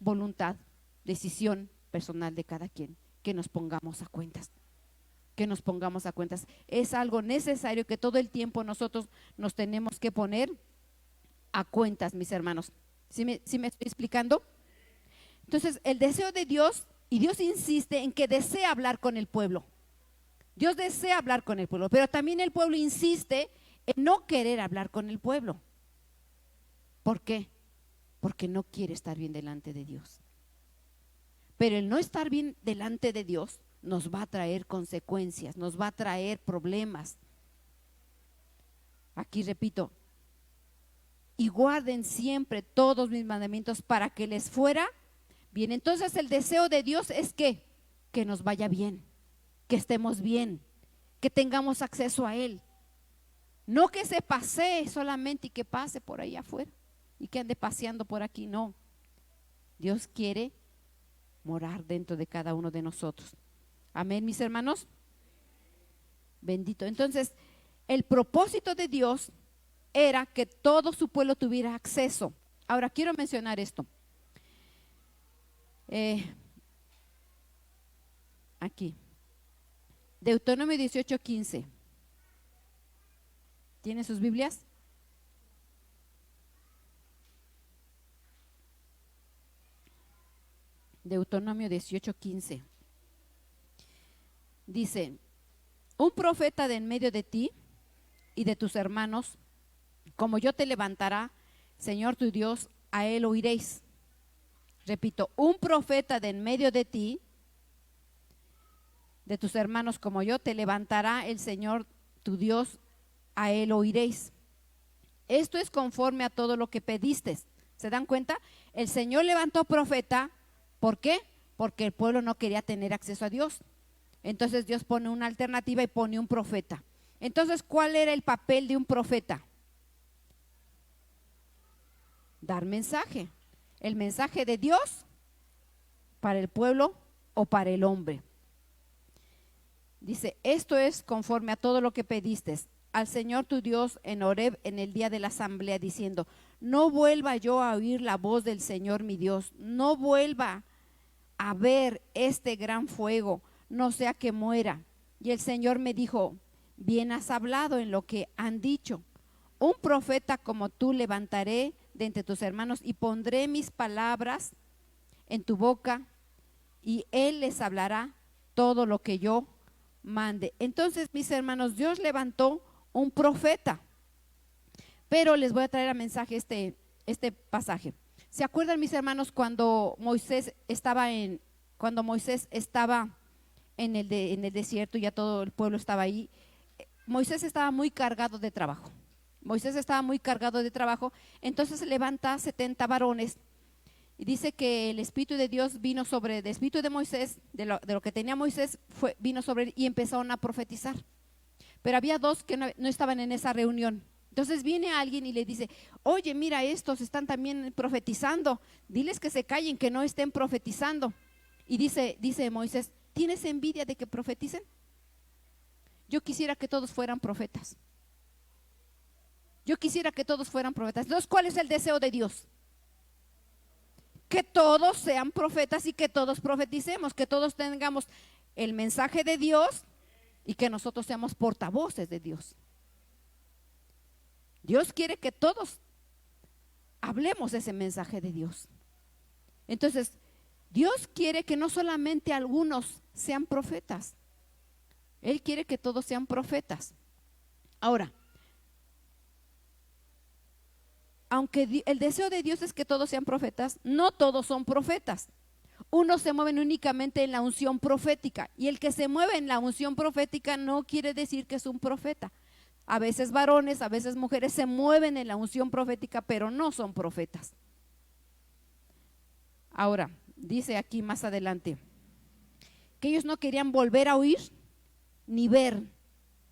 voluntad, decisión personal de cada quien, que nos pongamos a cuentas. Que nos pongamos a cuentas. Es algo necesario que todo el tiempo nosotros nos tenemos que poner a cuentas, mis hermanos. ¿Sí me estoy explicando? Entonces, el deseo de Dios, y Dios insiste en que desea hablar con el pueblo. Dios desea hablar con el pueblo, pero también el pueblo insiste en no querer hablar con el pueblo. ¿Por qué? Porque no quiere estar bien delante de Dios. Pero el no estar bien delante de Dios nos va a traer consecuencias, nos va a traer problemas. Aquí repito, y guarden siempre todos mis mandamientos para que les fuera bien. Entonces el deseo de Dios es que nos vaya bien, que estemos bien, que tengamos acceso a Él. No que se pasee solamente y que pase por ahí afuera y que ande paseando por aquí, no. Dios quiere morar dentro de cada uno de nosotros. Amén, mis hermanos. Bendito. Entonces, el propósito de Dios era que todo su pueblo tuviera acceso. Ahora, quiero mencionar esto. Aquí. Deuteronomio 18:15. ¿Tiene sus Biblias? Deuteronomio 18:15. Dice: un profeta de en medio de ti y de tus hermanos, como yo te levantará, Señor tu Dios, a él oiréis. Repito, un profeta de en medio de ti, de tus hermanos, como yo te levantará el Señor tu Dios, a él oiréis. Esto es conforme a todo lo que pediste. ¿Se dan cuenta? El Señor levantó profeta. ¿Por qué? Porque el pueblo no quería tener acceso a Dios. Entonces Dios pone una alternativa y pone un profeta. Entonces, ¿cuál era el papel de un profeta? Dar mensaje. El mensaje de Dios para el pueblo o para el hombre. Dice: esto es conforme a todo lo que pediste al Señor tu Dios en Horeb en el día de la asamblea, diciendo: no vuelva yo a oír la voz del Señor mi Dios, no vuelva a ver este gran fuego, no sea que muera. Y el Señor me dijo: bien has hablado en lo que han dicho. Un profeta como tú levantaré de entre tus hermanos y pondré mis palabras en tu boca y él les hablará todo lo que yo mande. Entonces, mis hermanos, Dios levantó un profeta. Pero les voy a traer a mensaje este pasaje. ¿Se acuerdan, mis hermanos, cuando Moisés estaba en el desierto y ya todo el pueblo estaba ahí? Moisés estaba muy cargado de trabajo. Entonces levanta 70 varones y dice que el Espíritu de Dios vino sobre el Espíritu de Moisés, de lo que tenía Moisés, vino sobre él y empezaron a profetizar. Pero había dos que no estaban en esa reunión. Entonces viene alguien y le dice: oye, mira, estos están también profetizando, diles que se callen, que no estén profetizando. Y dice Moisés: ¿tienes envidia de que profeticen? Yo quisiera que todos fueran profetas. Entonces, ¿cuál es el deseo de Dios? Que todos sean profetas y que todos profeticemos, que todos tengamos el mensaje de Dios y que nosotros seamos portavoces de Dios. Dios quiere que todos hablemos ese mensaje de Dios. Entonces, Dios quiere que no solamente algunos sean profetas, Él quiere que todos sean profetas. Ahora, aunque el deseo de Dios es que todos sean profetas, no todos son profetas. Unos se mueven únicamente en la unción profética, y el que se mueve en la unción profética no quiere decir que es un profeta. A veces varones, a veces mujeres se mueven en la unción profética, pero no son profetas. Ahora, dice aquí más adelante que ellos no querían volver a oír ni ver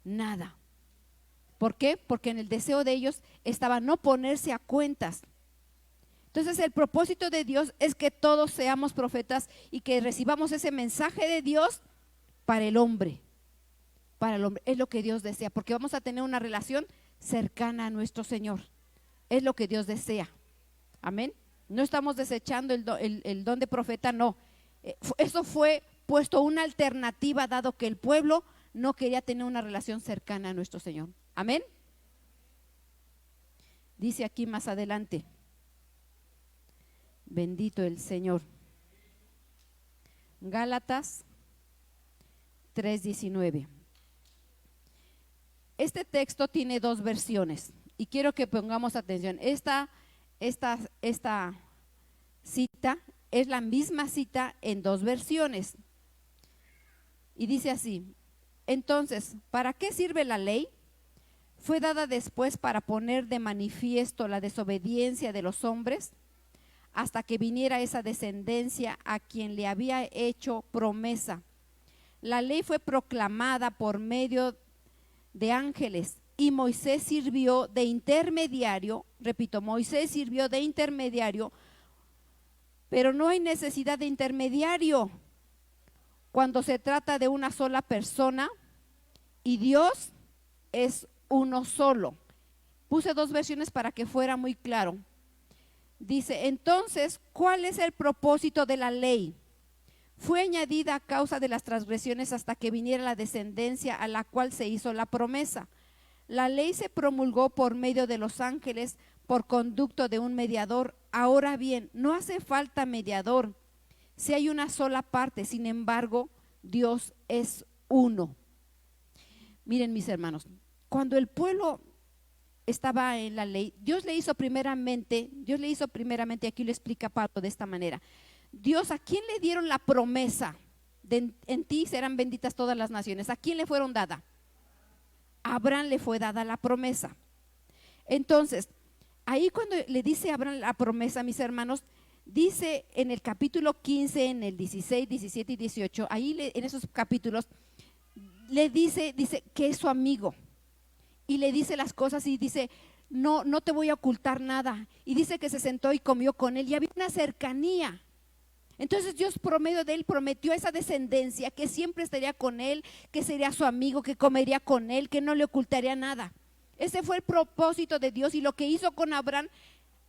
nada. ¿Por qué? Porque en el deseo de ellos estaba no ponerse a cuentas. Entonces, el propósito de Dios es que todos seamos profetas y que recibamos ese mensaje de Dios para el hombre. Es lo que Dios desea, porque vamos a tener una relación cercana a nuestro Señor. Es lo que Dios desea. Amén. No estamos desechando el don de profeta, no. Eso fue puesto una alternativa, dado que el pueblo no quería tener una relación cercana a nuestro Señor. Amén. Dice aquí más adelante: bendito el Señor. Gálatas 3:19. Este texto tiene dos versiones y quiero que pongamos atención. Esta cita es la misma cita en dos versiones. Y dice así: entonces, ¿para qué sirve la ley? ¿Fue dada después para poner de manifiesto la desobediencia de los hombres, hasta que viniera esa descendencia a quien le había hecho promesa? La ley fue proclamada por medio de ángeles y Moisés sirvió de intermediario. Repito, Moisés sirvió de intermediario, pero no hay necesidad de intermediario cuando se trata de una sola persona y Dios es uno solo. Puse dos versiones para que fuera muy claro. Dice: entonces, ¿cuál es el propósito de la ley? Fue añadida a causa de las transgresiones hasta que viniera la descendencia a la cual se hizo la promesa. La ley se promulgó por medio de los ángeles por conducto de un mediador. Ahora bien, no hace falta mediador, si hay una sola parte, sin embargo, Dios es uno. Miren, mis hermanos, cuando el pueblo estaba en la ley, Dios le hizo primeramente, aquí lo explica Pablo de esta manera. Dios, ¿a quién le dieron la promesa de en ti serán benditas todas las naciones? ¿A quién le fueron dada? A Abraham le fue dada la promesa. Entonces, ahí cuando le dice a Abraham la promesa, mis hermanos, dice en el capítulo 15, en el 16, 17 y 18, ahí en esos capítulos, le dice que es su amigo. Y le dice las cosas y dice, no te voy a ocultar nada. Y dice que se sentó y comió con él y había una cercanía. Entonces Dios por medio de él prometió a esa descendencia que siempre estaría con él, que sería su amigo, que comería con él, que no le ocultaría nada. Ese fue el propósito de Dios y lo que hizo con Abraham,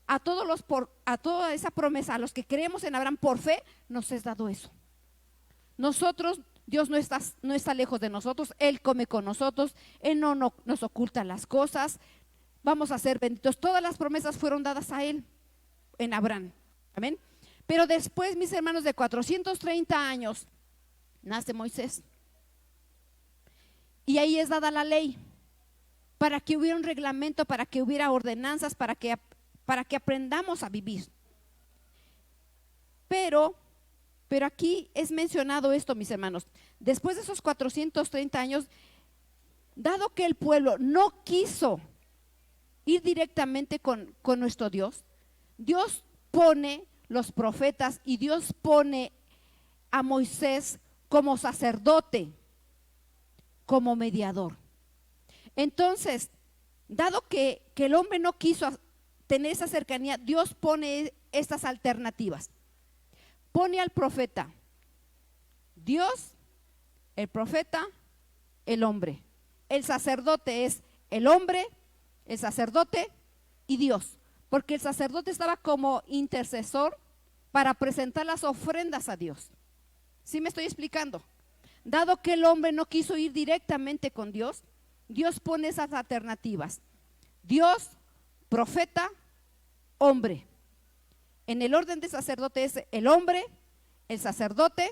a toda esa promesa, a los que creemos en Abraham por fe, nos es dado eso. Nosotros, Dios no está lejos de nosotros, Él come con nosotros, Él no nos oculta las cosas, vamos a ser benditos. Todas las promesas fueron dadas a Él, en Abraham, amén. Pero después, mis hermanos, de 430 años, nace Moisés. Y ahí es dada la ley, para que hubiera un reglamento, para que hubiera ordenanzas, para que aprendamos a vivir. Pero aquí es mencionado esto, mis hermanos. Después de esos 430 años, dado que el pueblo no quiso ir directamente con nuestro Dios, Dios pone los profetas y Dios pone a Moisés como sacerdote, como mediador. Entonces, dado que el hombre no quiso tener esa cercanía, Dios pone estas alternativas. Pone al profeta, Dios, el profeta, el hombre. El sacerdote es el hombre, el sacerdote y Dios. Porque el sacerdote estaba como intercesor para presentar las ofrendas a Dios. ¿Sí me estoy explicando? Dado que el hombre no quiso ir directamente con Dios, Dios pone esas alternativas. Dios, profeta, hombre. En el orden de sacerdote es el hombre, el sacerdote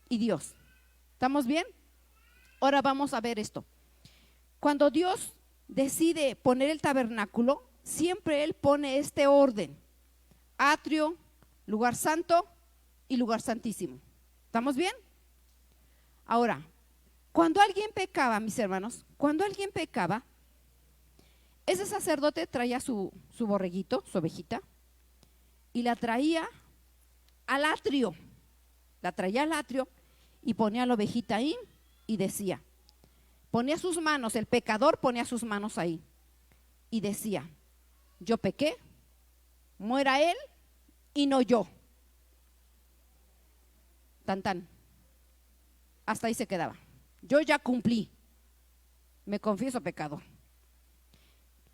y Dios. ¿Estamos bien? Ahora vamos a ver esto. Cuando Dios decide poner el tabernáculo, siempre Él pone este orden: atrio, lugar santo y lugar santísimo. ¿Estamos bien? Ahora, cuando alguien pecaba, mis hermanos, cuando alguien pecaba, ese sacerdote traía su borreguito, su ovejita, y la traía al atrio. La traía al atrio y ponía la ovejita ahí y decía, ponía sus manos, el pecador ponía sus manos ahí y decía: yo pequé, muera él y no yo. Tan tan. Hasta ahí se quedaba. Yo ya cumplí, me confieso pecador.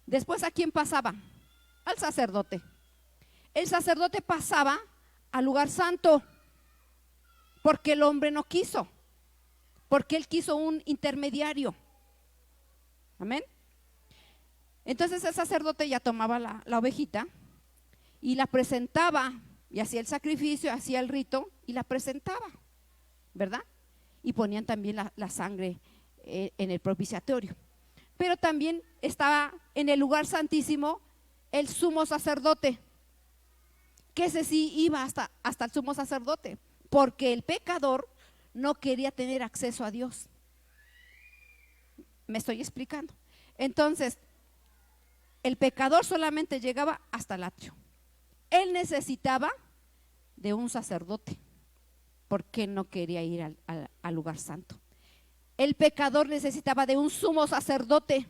Después, ¿a quién pasaba? Al sacerdote. El sacerdote pasaba al lugar santo, porque el hombre no quiso, porque él quiso un intermediario. Amén. Entonces el sacerdote ya tomaba la ovejita y la presentaba, y hacía el sacrificio, hacía el rito y la presentaba, ¿verdad? Y ponían también la sangre en el propiciatorio. Pero también estaba en el lugar santísimo el sumo sacerdote, que ese sí iba hasta el sumo sacerdote, porque el pecador no quería tener acceso a Dios. ¿Me estoy explicando? Entonces, el pecador solamente llegaba hasta el atrio. Él necesitaba de un sacerdote, porque no quería ir al lugar santo. El pecador necesitaba de un sumo sacerdote,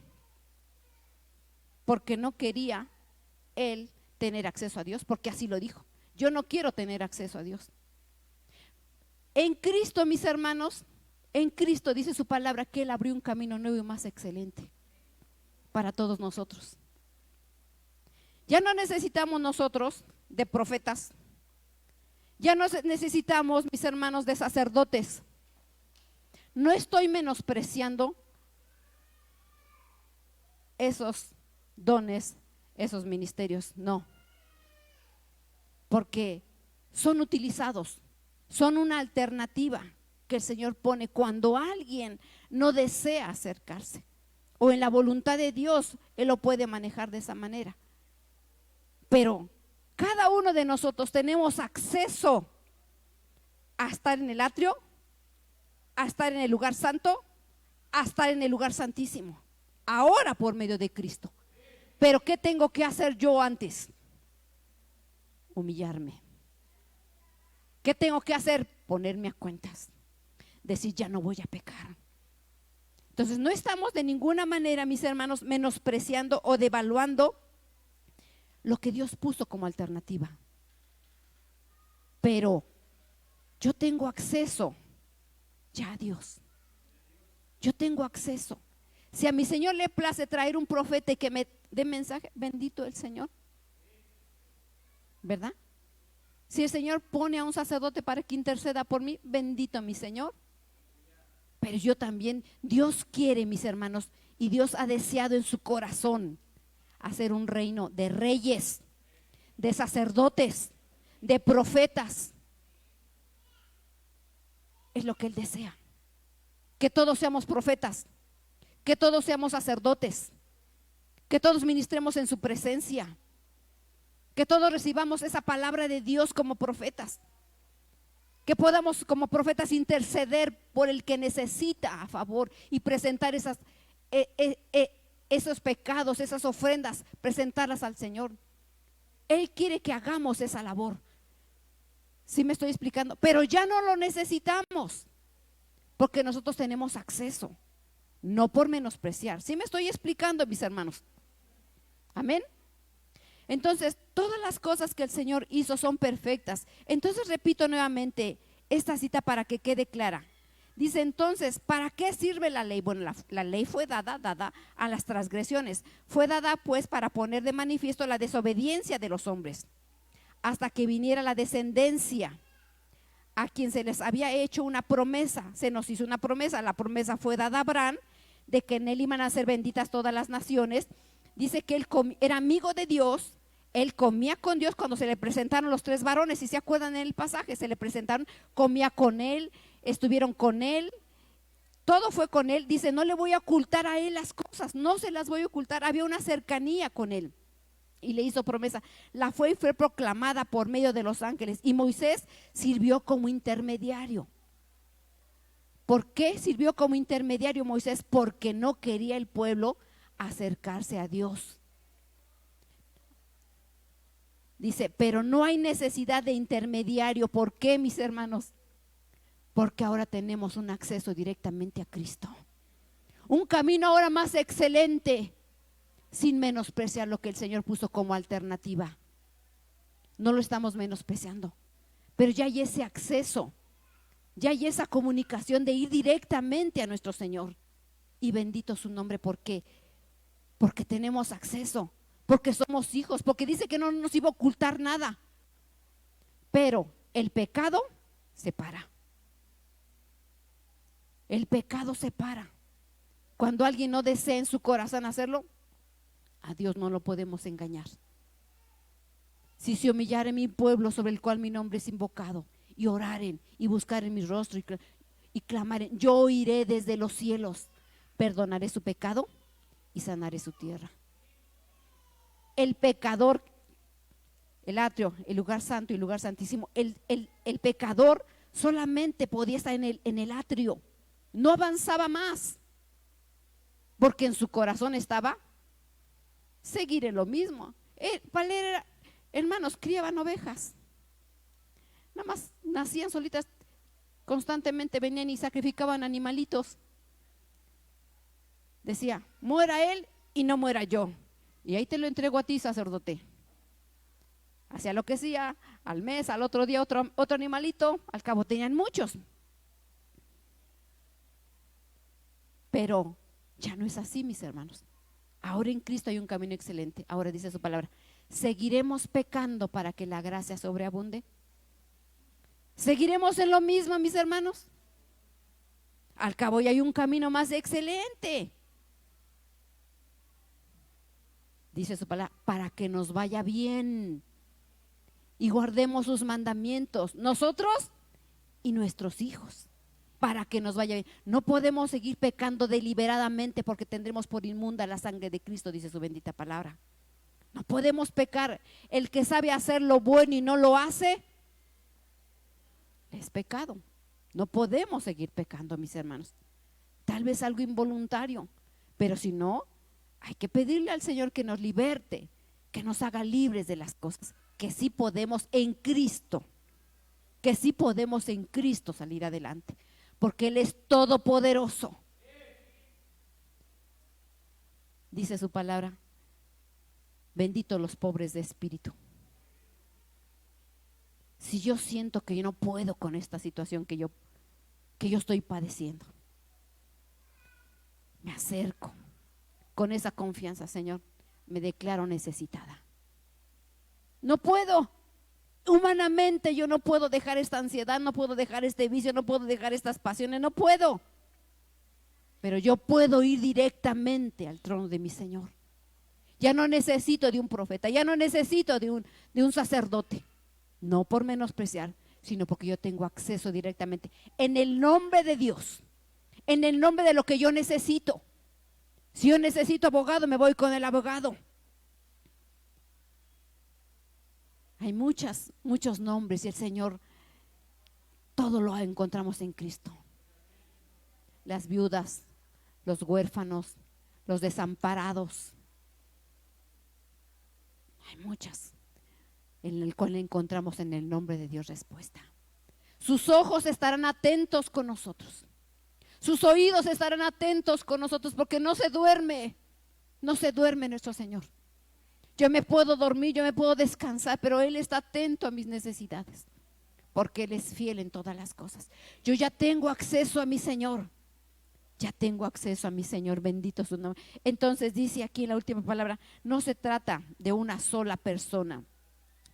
porque no quería él tener acceso a Dios, porque así lo dijo: yo no quiero tener acceso a Dios. En Cristo, mis hermanos, en Cristo dice su palabra que Él abrió un camino nuevo y más excelente para todos nosotros. Ya no necesitamos nosotros de profetas, ya no necesitamos, mis hermanos, de sacerdotes. No estoy menospreciando esos dones, esos ministerios, no. Porque son utilizados, son una alternativa que el Señor pone cuando alguien no desea acercarse, o en la voluntad de Dios Él lo puede manejar de esa manera. Pero cada uno de nosotros tenemos acceso a estar en el atrio, a estar en el lugar santo, a estar en el lugar santísimo, ahora por medio de Cristo. Pero ¿qué tengo que hacer yo antes? Humillarme. ¿Qué tengo que hacer? Ponerme a cuentas, decir ya no voy a pecar. Entonces no estamos de ninguna manera, mis hermanos, menospreciando o devaluando lo que Dios puso como alternativa. Pero yo tengo acceso ya a Dios. Yo tengo acceso. Si a mi Señor le place traer un profeta y que me dé mensaje, bendito el Señor, ¿verdad? Si el Señor pone a un sacerdote para que interceda por mí, bendito mi Señor. Pero yo también, Dios quiere, mis hermanos, y Dios ha deseado en su corazón hacer un reino de reyes, de sacerdotes, de profetas. Es lo que Él desea. Que todos seamos profetas, que todos seamos sacerdotes, que todos ministremos en su presencia, que todos recibamos esa palabra de Dios como profetas, que podamos como profetas interceder por el que necesita a favor y presentar esos pecados, esas ofrendas, presentarlas al Señor. Él quiere que hagamos esa labor. ¿Sí me estoy explicando? Pero ya no lo necesitamos, porque nosotros tenemos acceso, no por menospreciar. ¿Sí me estoy explicando, mis hermanos? Amén. Entonces, todas las cosas que el Señor hizo son perfectas. Entonces, repito nuevamente esta cita para que quede clara. Dice entonces, ¿para qué sirve la ley? Bueno, la ley fue dada a las transgresiones. Fue dada pues para poner de manifiesto la desobediencia de los hombres, hasta que viniera la descendencia a quien se les había hecho una promesa. Se nos hizo una promesa. La promesa fue dada a Abraham, de que en él iban a ser benditas todas las naciones. Dice que él era amigo de Dios. Él comía con Dios cuando se le presentaron los tres varones. Si se acuerdan en el pasaje, se le presentaron, comía con él, estuvieron con él, todo fue con él. Dice, no le voy a ocultar a él las cosas, no se las voy a ocultar. Había una cercanía con él y le hizo promesa. La fue proclamada por medio de los ángeles, y Moisés sirvió como intermediario. ¿Por qué sirvió como intermediario Moisés? Porque no quería el pueblo acercarse a Dios. Dice, pero no hay necesidad de intermediario. ¿Por qué, mis hermanos? Porque ahora tenemos un acceso directamente a Cristo. Un camino ahora más excelente, sin menospreciar lo que el Señor puso como alternativa. No lo estamos menospreciando, pero ya hay ese acceso, ya hay esa comunicación de ir directamente a nuestro Señor. Y bendito su nombre, porque tenemos acceso, porque somos hijos, porque dice que no nos iba a ocultar nada. Pero el pecado separa. El pecado separa. Cuando alguien no desea en su corazón hacerlo, a Dios no lo podemos engañar. Si se humillare mi pueblo sobre el cual mi nombre es invocado, y oraren y buscaren mi rostro y clamaren, yo oiré desde los cielos, perdonaré su pecado y sanaré su tierra. El pecador, el atrio, el lugar santo y el lugar santísimo, el pecador solamente podía estar en el atrio, no avanzaba más, porque en su corazón estaba seguir en lo mismo. Hermanos, criaban ovejas, nada más nacían solitas, constantemente venían y sacrificaban animalitos. Decía, muera él y no muera yo, y ahí te lo entrego a ti, sacerdote. Hacía lo que hacía, al mes, al otro día otro animalito, al cabo tenían muchos. Pero ya no es así, mis hermanos. Ahora en Cristo hay un camino excelente. Ahora dice su palabra, ¿seguiremos pecando para que la gracia sobreabunde? ¿Seguiremos en lo mismo, mis hermanos? Al cabo ya hay un camino más excelente. Dice su palabra, para que nos vaya bien y guardemos sus mandamientos, nosotros y nuestros hijos, para que nos vaya bien. No podemos seguir pecando deliberadamente porque tendremos por inmunda la sangre de Cristo, dice su bendita palabra. No podemos pecar. El que sabe hacer lo bueno y no lo hace, es pecado. No podemos seguir pecando, mis hermanos. Tal vez algo involuntario, pero si no, hay que pedirle al Señor que nos liberte, que nos haga libres de las cosas, que sí podemos en Cristo, que sí podemos en Cristo salir adelante, porque Él es todopoderoso. Dice su palabra, benditos los pobres de espíritu. Si yo siento que yo no puedo con esta situación que yo estoy padeciendo, me acerco con esa confianza, Señor, me declaro necesitada. No puedo, humanamente yo no puedo dejar esta ansiedad, no puedo dejar este vicio, no puedo dejar estas pasiones, no puedo. Pero yo puedo ir directamente al trono de mi Señor. Ya no necesito de un profeta, ya no necesito de un sacerdote. No por menospreciar, sino porque yo tengo acceso directamente en el nombre de Dios, en el nombre de lo que yo necesito. Si yo necesito abogado, me voy con el abogado. Hay muchos nombres y el Señor, todo lo encontramos en Cristo. Las viudas, los huérfanos, los desamparados. Hay muchas en el cual encontramos en el nombre de Dios respuesta. Sus ojos estarán atentos con nosotros. Sus oídos estarán atentos con nosotros, porque no se duerme nuestro Señor. Yo me puedo dormir, yo me puedo descansar, pero Él está atento a mis necesidades, porque Él es fiel en todas las cosas. Yo ya tengo acceso a mi Señor. Ya tengo acceso a mi Señor, bendito su nombre. Entonces dice aquí en la última palabra, no se trata de una sola persona,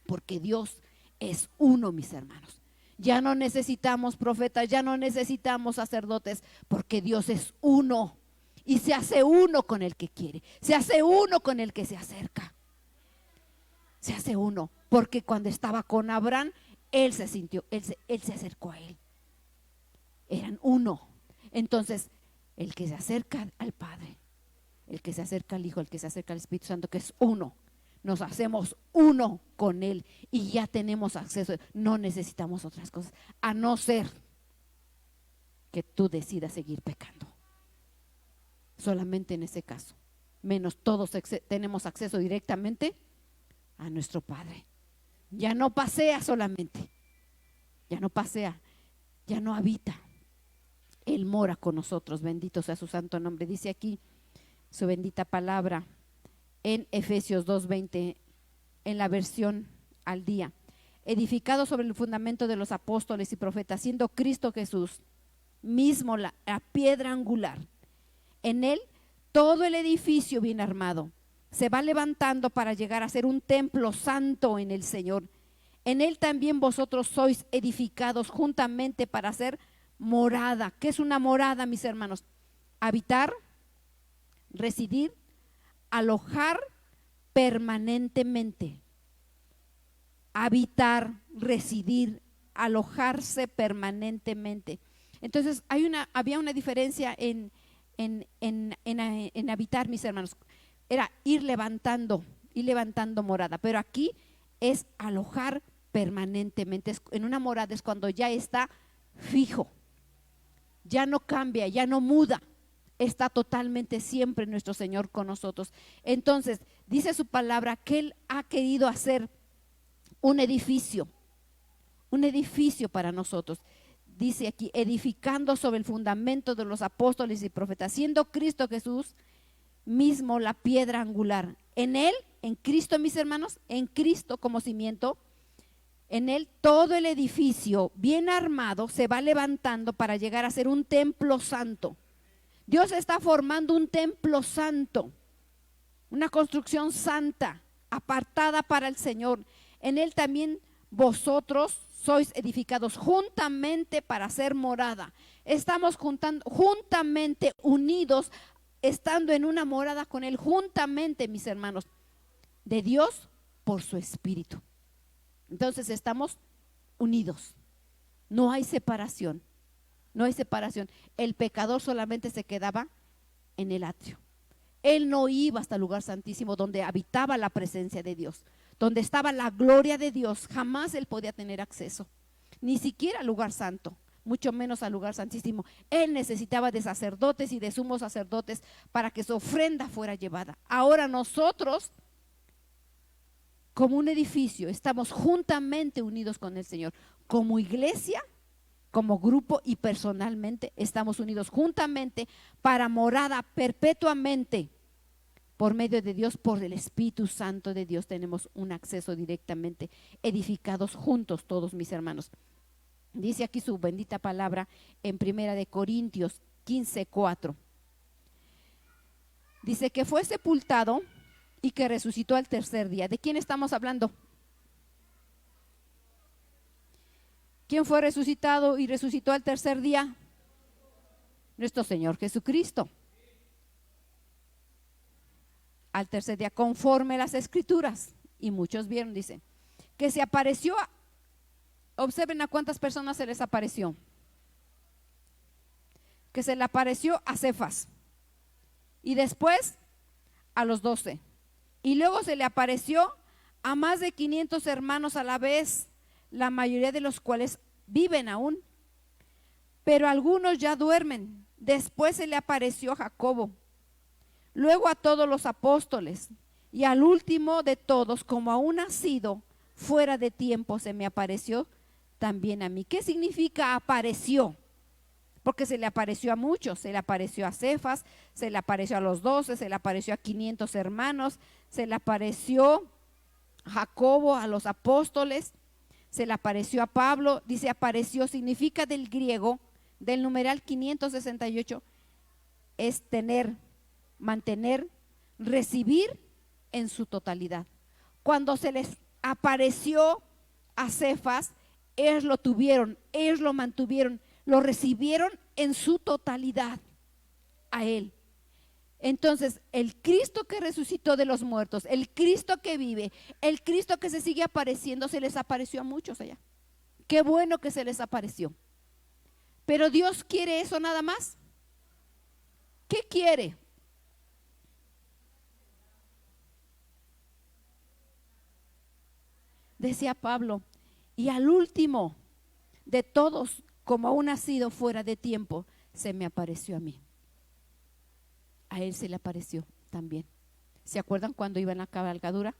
porque Dios es uno, mis hermanos. Ya no necesitamos profetas, ya no necesitamos sacerdotes, porque Dios es uno. Y se hace uno con el que quiere, se hace uno con el que se acerca. Se hace uno, porque cuando estaba con Abraham, él se acercó a él. Eran uno. Entonces, el que se acerca al Padre, el que se acerca al Hijo, el que se acerca al Espíritu Santo, que es uno, nos hacemos uno con Él y ya tenemos acceso. No necesitamos otras cosas, a no ser que tú decidas seguir pecando. Solamente en ese caso, menos todos tenemos acceso directamente a nuestro Padre. Ya no pasea solamente, ya no pasea, ya no habita. Él mora con nosotros, bendito sea su santo nombre. Dice aquí su bendita palabra en Efesios 2:20, en la versión al día: edificado sobre el fundamento de los apóstoles y profetas, siendo Cristo Jesús mismo la piedra angular. En Él todo el edificio bien armado se va levantando para llegar a ser un templo santo en el Señor. En Él también vosotros sois edificados juntamente para ser morada. ¿Qué es una morada, mis hermanos? Habitar, residir, alojar permanentemente. Habitar, residir, alojarse permanentemente. Entonces había una diferencia en habitar, mis hermanos. Era ir levantando morada, pero aquí es alojar permanentemente. En una morada es cuando ya está fijo, ya no cambia, ya no muda, está totalmente siempre nuestro Señor con nosotros. Entonces dice su palabra que Él ha querido hacer un edificio para nosotros. Dice aquí, edificando sobre el fundamento de los apóstoles y profetas, siendo Cristo Jesús mismo la piedra angular. En Él, en Cristo, mis hermanos, en Cristo como cimiento, en Él todo el edificio bien armado se va levantando para llegar a ser un templo santo. Dios está formando un templo santo, una construcción santa, apartada para el Señor. En Él también vosotros sois edificados juntamente para ser morada. Estamos juntamente unidos, estando en una morada con Él, juntamente, mis hermanos, de Dios por su Espíritu. Entonces estamos unidos. No hay separación. No hay separación. El pecador solamente se quedaba en el atrio. Él no iba hasta el lugar santísimo donde habitaba la presencia de Dios, donde estaba la gloria de Dios. Jamás él podía tener acceso, ni siquiera al lugar santo, mucho menos al lugar santísimo. Él necesitaba de sacerdotes y de sumos sacerdotes para que su ofrenda fuera llevada. Ahora nosotros, como un edificio, estamos juntamente unidos con el Señor. Como iglesia, como grupo y personalmente, estamos unidos juntamente para morada perpetuamente. Por medio de Dios, por el Espíritu Santo de Dios, tenemos un acceso directamente, edificados juntos todos, mis hermanos. Dice aquí su bendita palabra en 1 Corintios 15:4. Dice que fue sepultado y que resucitó al tercer día. ¿De quién estamos hablando? ¿Quién fue resucitado y resucitó al tercer día? Nuestro Señor Jesucristo. Al tercer día, conforme a las Escrituras. Y muchos vieron, dice, que se apareció. Observen a cuántas personas se les apareció. Que se le apareció a Cefas. Y después a los 12. Y luego se le apareció a más de 500 hermanos a la vez, la mayoría de los cuales viven aún, pero algunos ya duermen. Después se le apareció a Jacobo, luego a todos los apóstoles, y al último de todos, como aún nacido fuera de tiempo, se me apareció también a mí. ¿Qué significa apareció? Porque se le apareció a muchos, se le apareció a Cefas, se le apareció a los 12, se le apareció a 500 hermanos, se le apareció a Jacobo, a los apóstoles, se le apareció a Pablo. Dice apareció, significa del griego, del numeral 568, es tener, mantener, recibir en su totalidad. Cuando se les apareció a Cefas, ellos lo tuvieron, ellos lo mantuvieron, lo recibieron en su totalidad a él. Entonces, el Cristo que resucitó de los muertos, el Cristo que vive, el Cristo que se sigue apareciendo, se les apareció a muchos allá. Qué bueno que se les apareció. Pero Dios quiere eso nada más. ¿Qué quiere? Decía Pablo, y al último de todos, como aún nacido fuera de tiempo, se me apareció a mí. A él se le apareció también. ¿Se acuerdan cuando iba en la cabalgadura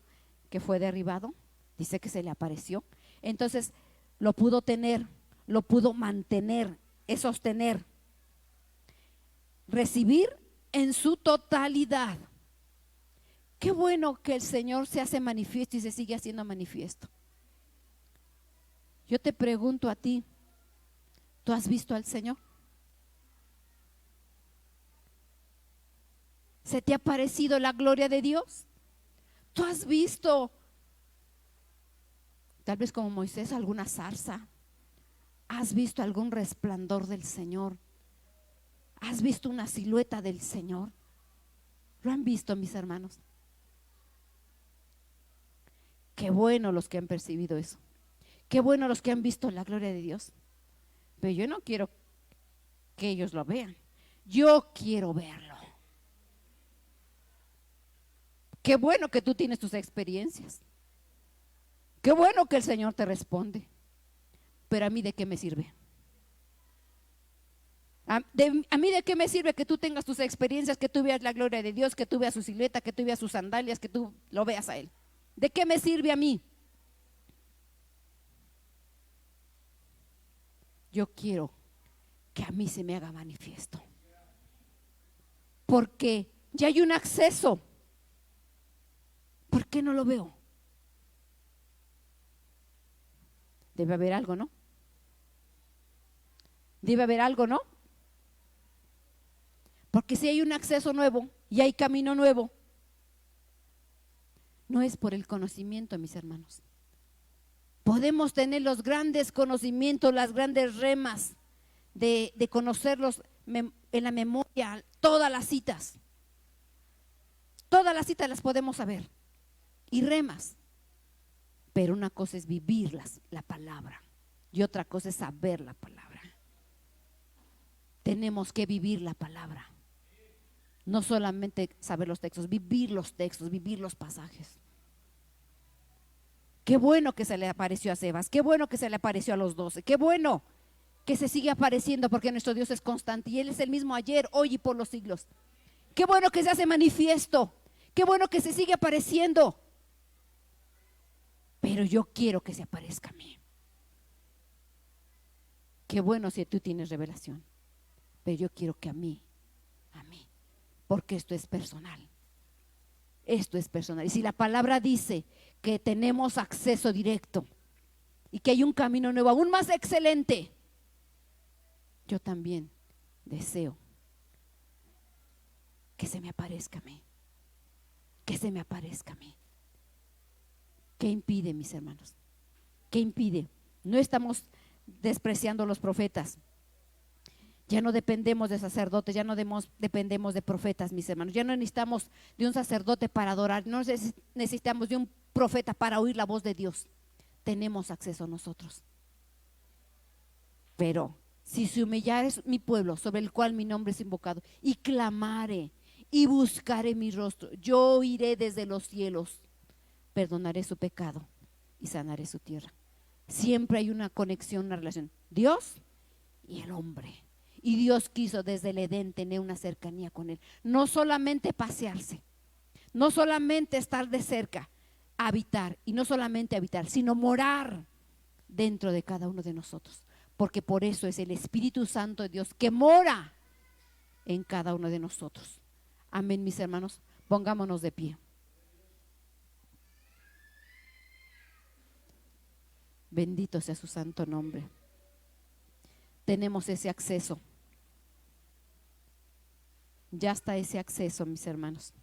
que fue derribado? Dice que se le apareció. Entonces lo pudo tener, lo pudo mantener, es sostener, recibir en su totalidad. Qué bueno que el Señor se hace manifiesto y se sigue haciendo manifiesto. Yo te pregunto a ti, ¿tú has visto al Señor? ¿Se te ha parecido la gloria de Dios? ¿Tú has visto, tal vez como Moisés, alguna zarza? ¿Has visto algún resplandor del Señor? ¿Has visto una silueta del Señor? ¿Lo han visto, mis hermanos? Qué bueno los que han percibido eso. Qué bueno los que han visto la gloria de Dios. Pero yo no quiero que ellos lo vean. Yo quiero verlo. Qué bueno que tú tienes tus experiencias. Qué bueno que el Señor te responde. Pero a mí, ¿de qué me sirve? A mí, ¿de qué me sirve que tú tengas tus experiencias, que tú veas la gloria de Dios, que tú veas su silueta, que tú veas sus sandalias, que tú lo veas a Él? ¿De qué me sirve a mí? Yo quiero que a mí se me haga manifiesto, porque ya hay un acceso. ¿Por qué no lo veo? Debe haber algo, ¿no? Debe haber algo, ¿no? Porque si hay un acceso nuevo y hay camino nuevo, no es por el conocimiento, mis hermanos. Podemos tener los grandes conocimientos, las grandes remas de conocerlos en la memoria, todas las citas las podemos saber, y remas, Pero una cosa es vivir la palabra y otra cosa es saber la palabra. Tenemos que vivir la palabra. No solamente saber los textos, vivir los pasajes. Qué bueno que se le apareció a Sebas, qué bueno que se le apareció a los 12, qué bueno que se sigue apareciendo, porque nuestro Dios es constante y Él es el mismo ayer, hoy y por los siglos. Qué bueno que se hace manifiesto, qué bueno que se sigue apareciendo. Pero yo quiero que se aparezca a mí. Qué bueno si tú tienes revelación, pero yo quiero que a mí, porque esto es personal. Esto es personal. Y si la palabra dice que tenemos acceso directo y que hay un camino nuevo, aún más excelente, yo también deseo que se me aparezca a mí. Que se me aparezca a mí. ¿Qué impide, mis hermanos? ¿Qué impide? No estamos despreciando a los profetas. Ya no dependemos de sacerdotes, ya no dependemos de profetas, mis hermanos. Ya no necesitamos de un sacerdote para adorar, no necesitamos de un profeta para oír la voz de Dios. Tenemos acceso nosotros. Pero si se humillare mi pueblo, sobre el cual mi nombre es invocado, y clamare y buscaré mi rostro, yo iré desde los cielos, perdonaré su pecado y sanaré su tierra. Siempre hay una conexión, una relación, Dios y el hombre. Y Dios quiso desde el Edén tener una cercanía con Él. No solamente pasearse, no solamente estar de cerca, habitar, y no solamente habitar, sino morar dentro de cada uno de nosotros. Porque por eso es el Espíritu Santo de Dios que mora en cada uno de nosotros. Amén, mis hermanos. Pongámonos de pie. Bendito sea su santo nombre. Tenemos ese acceso. Ya está ese acceso, mis hermanos.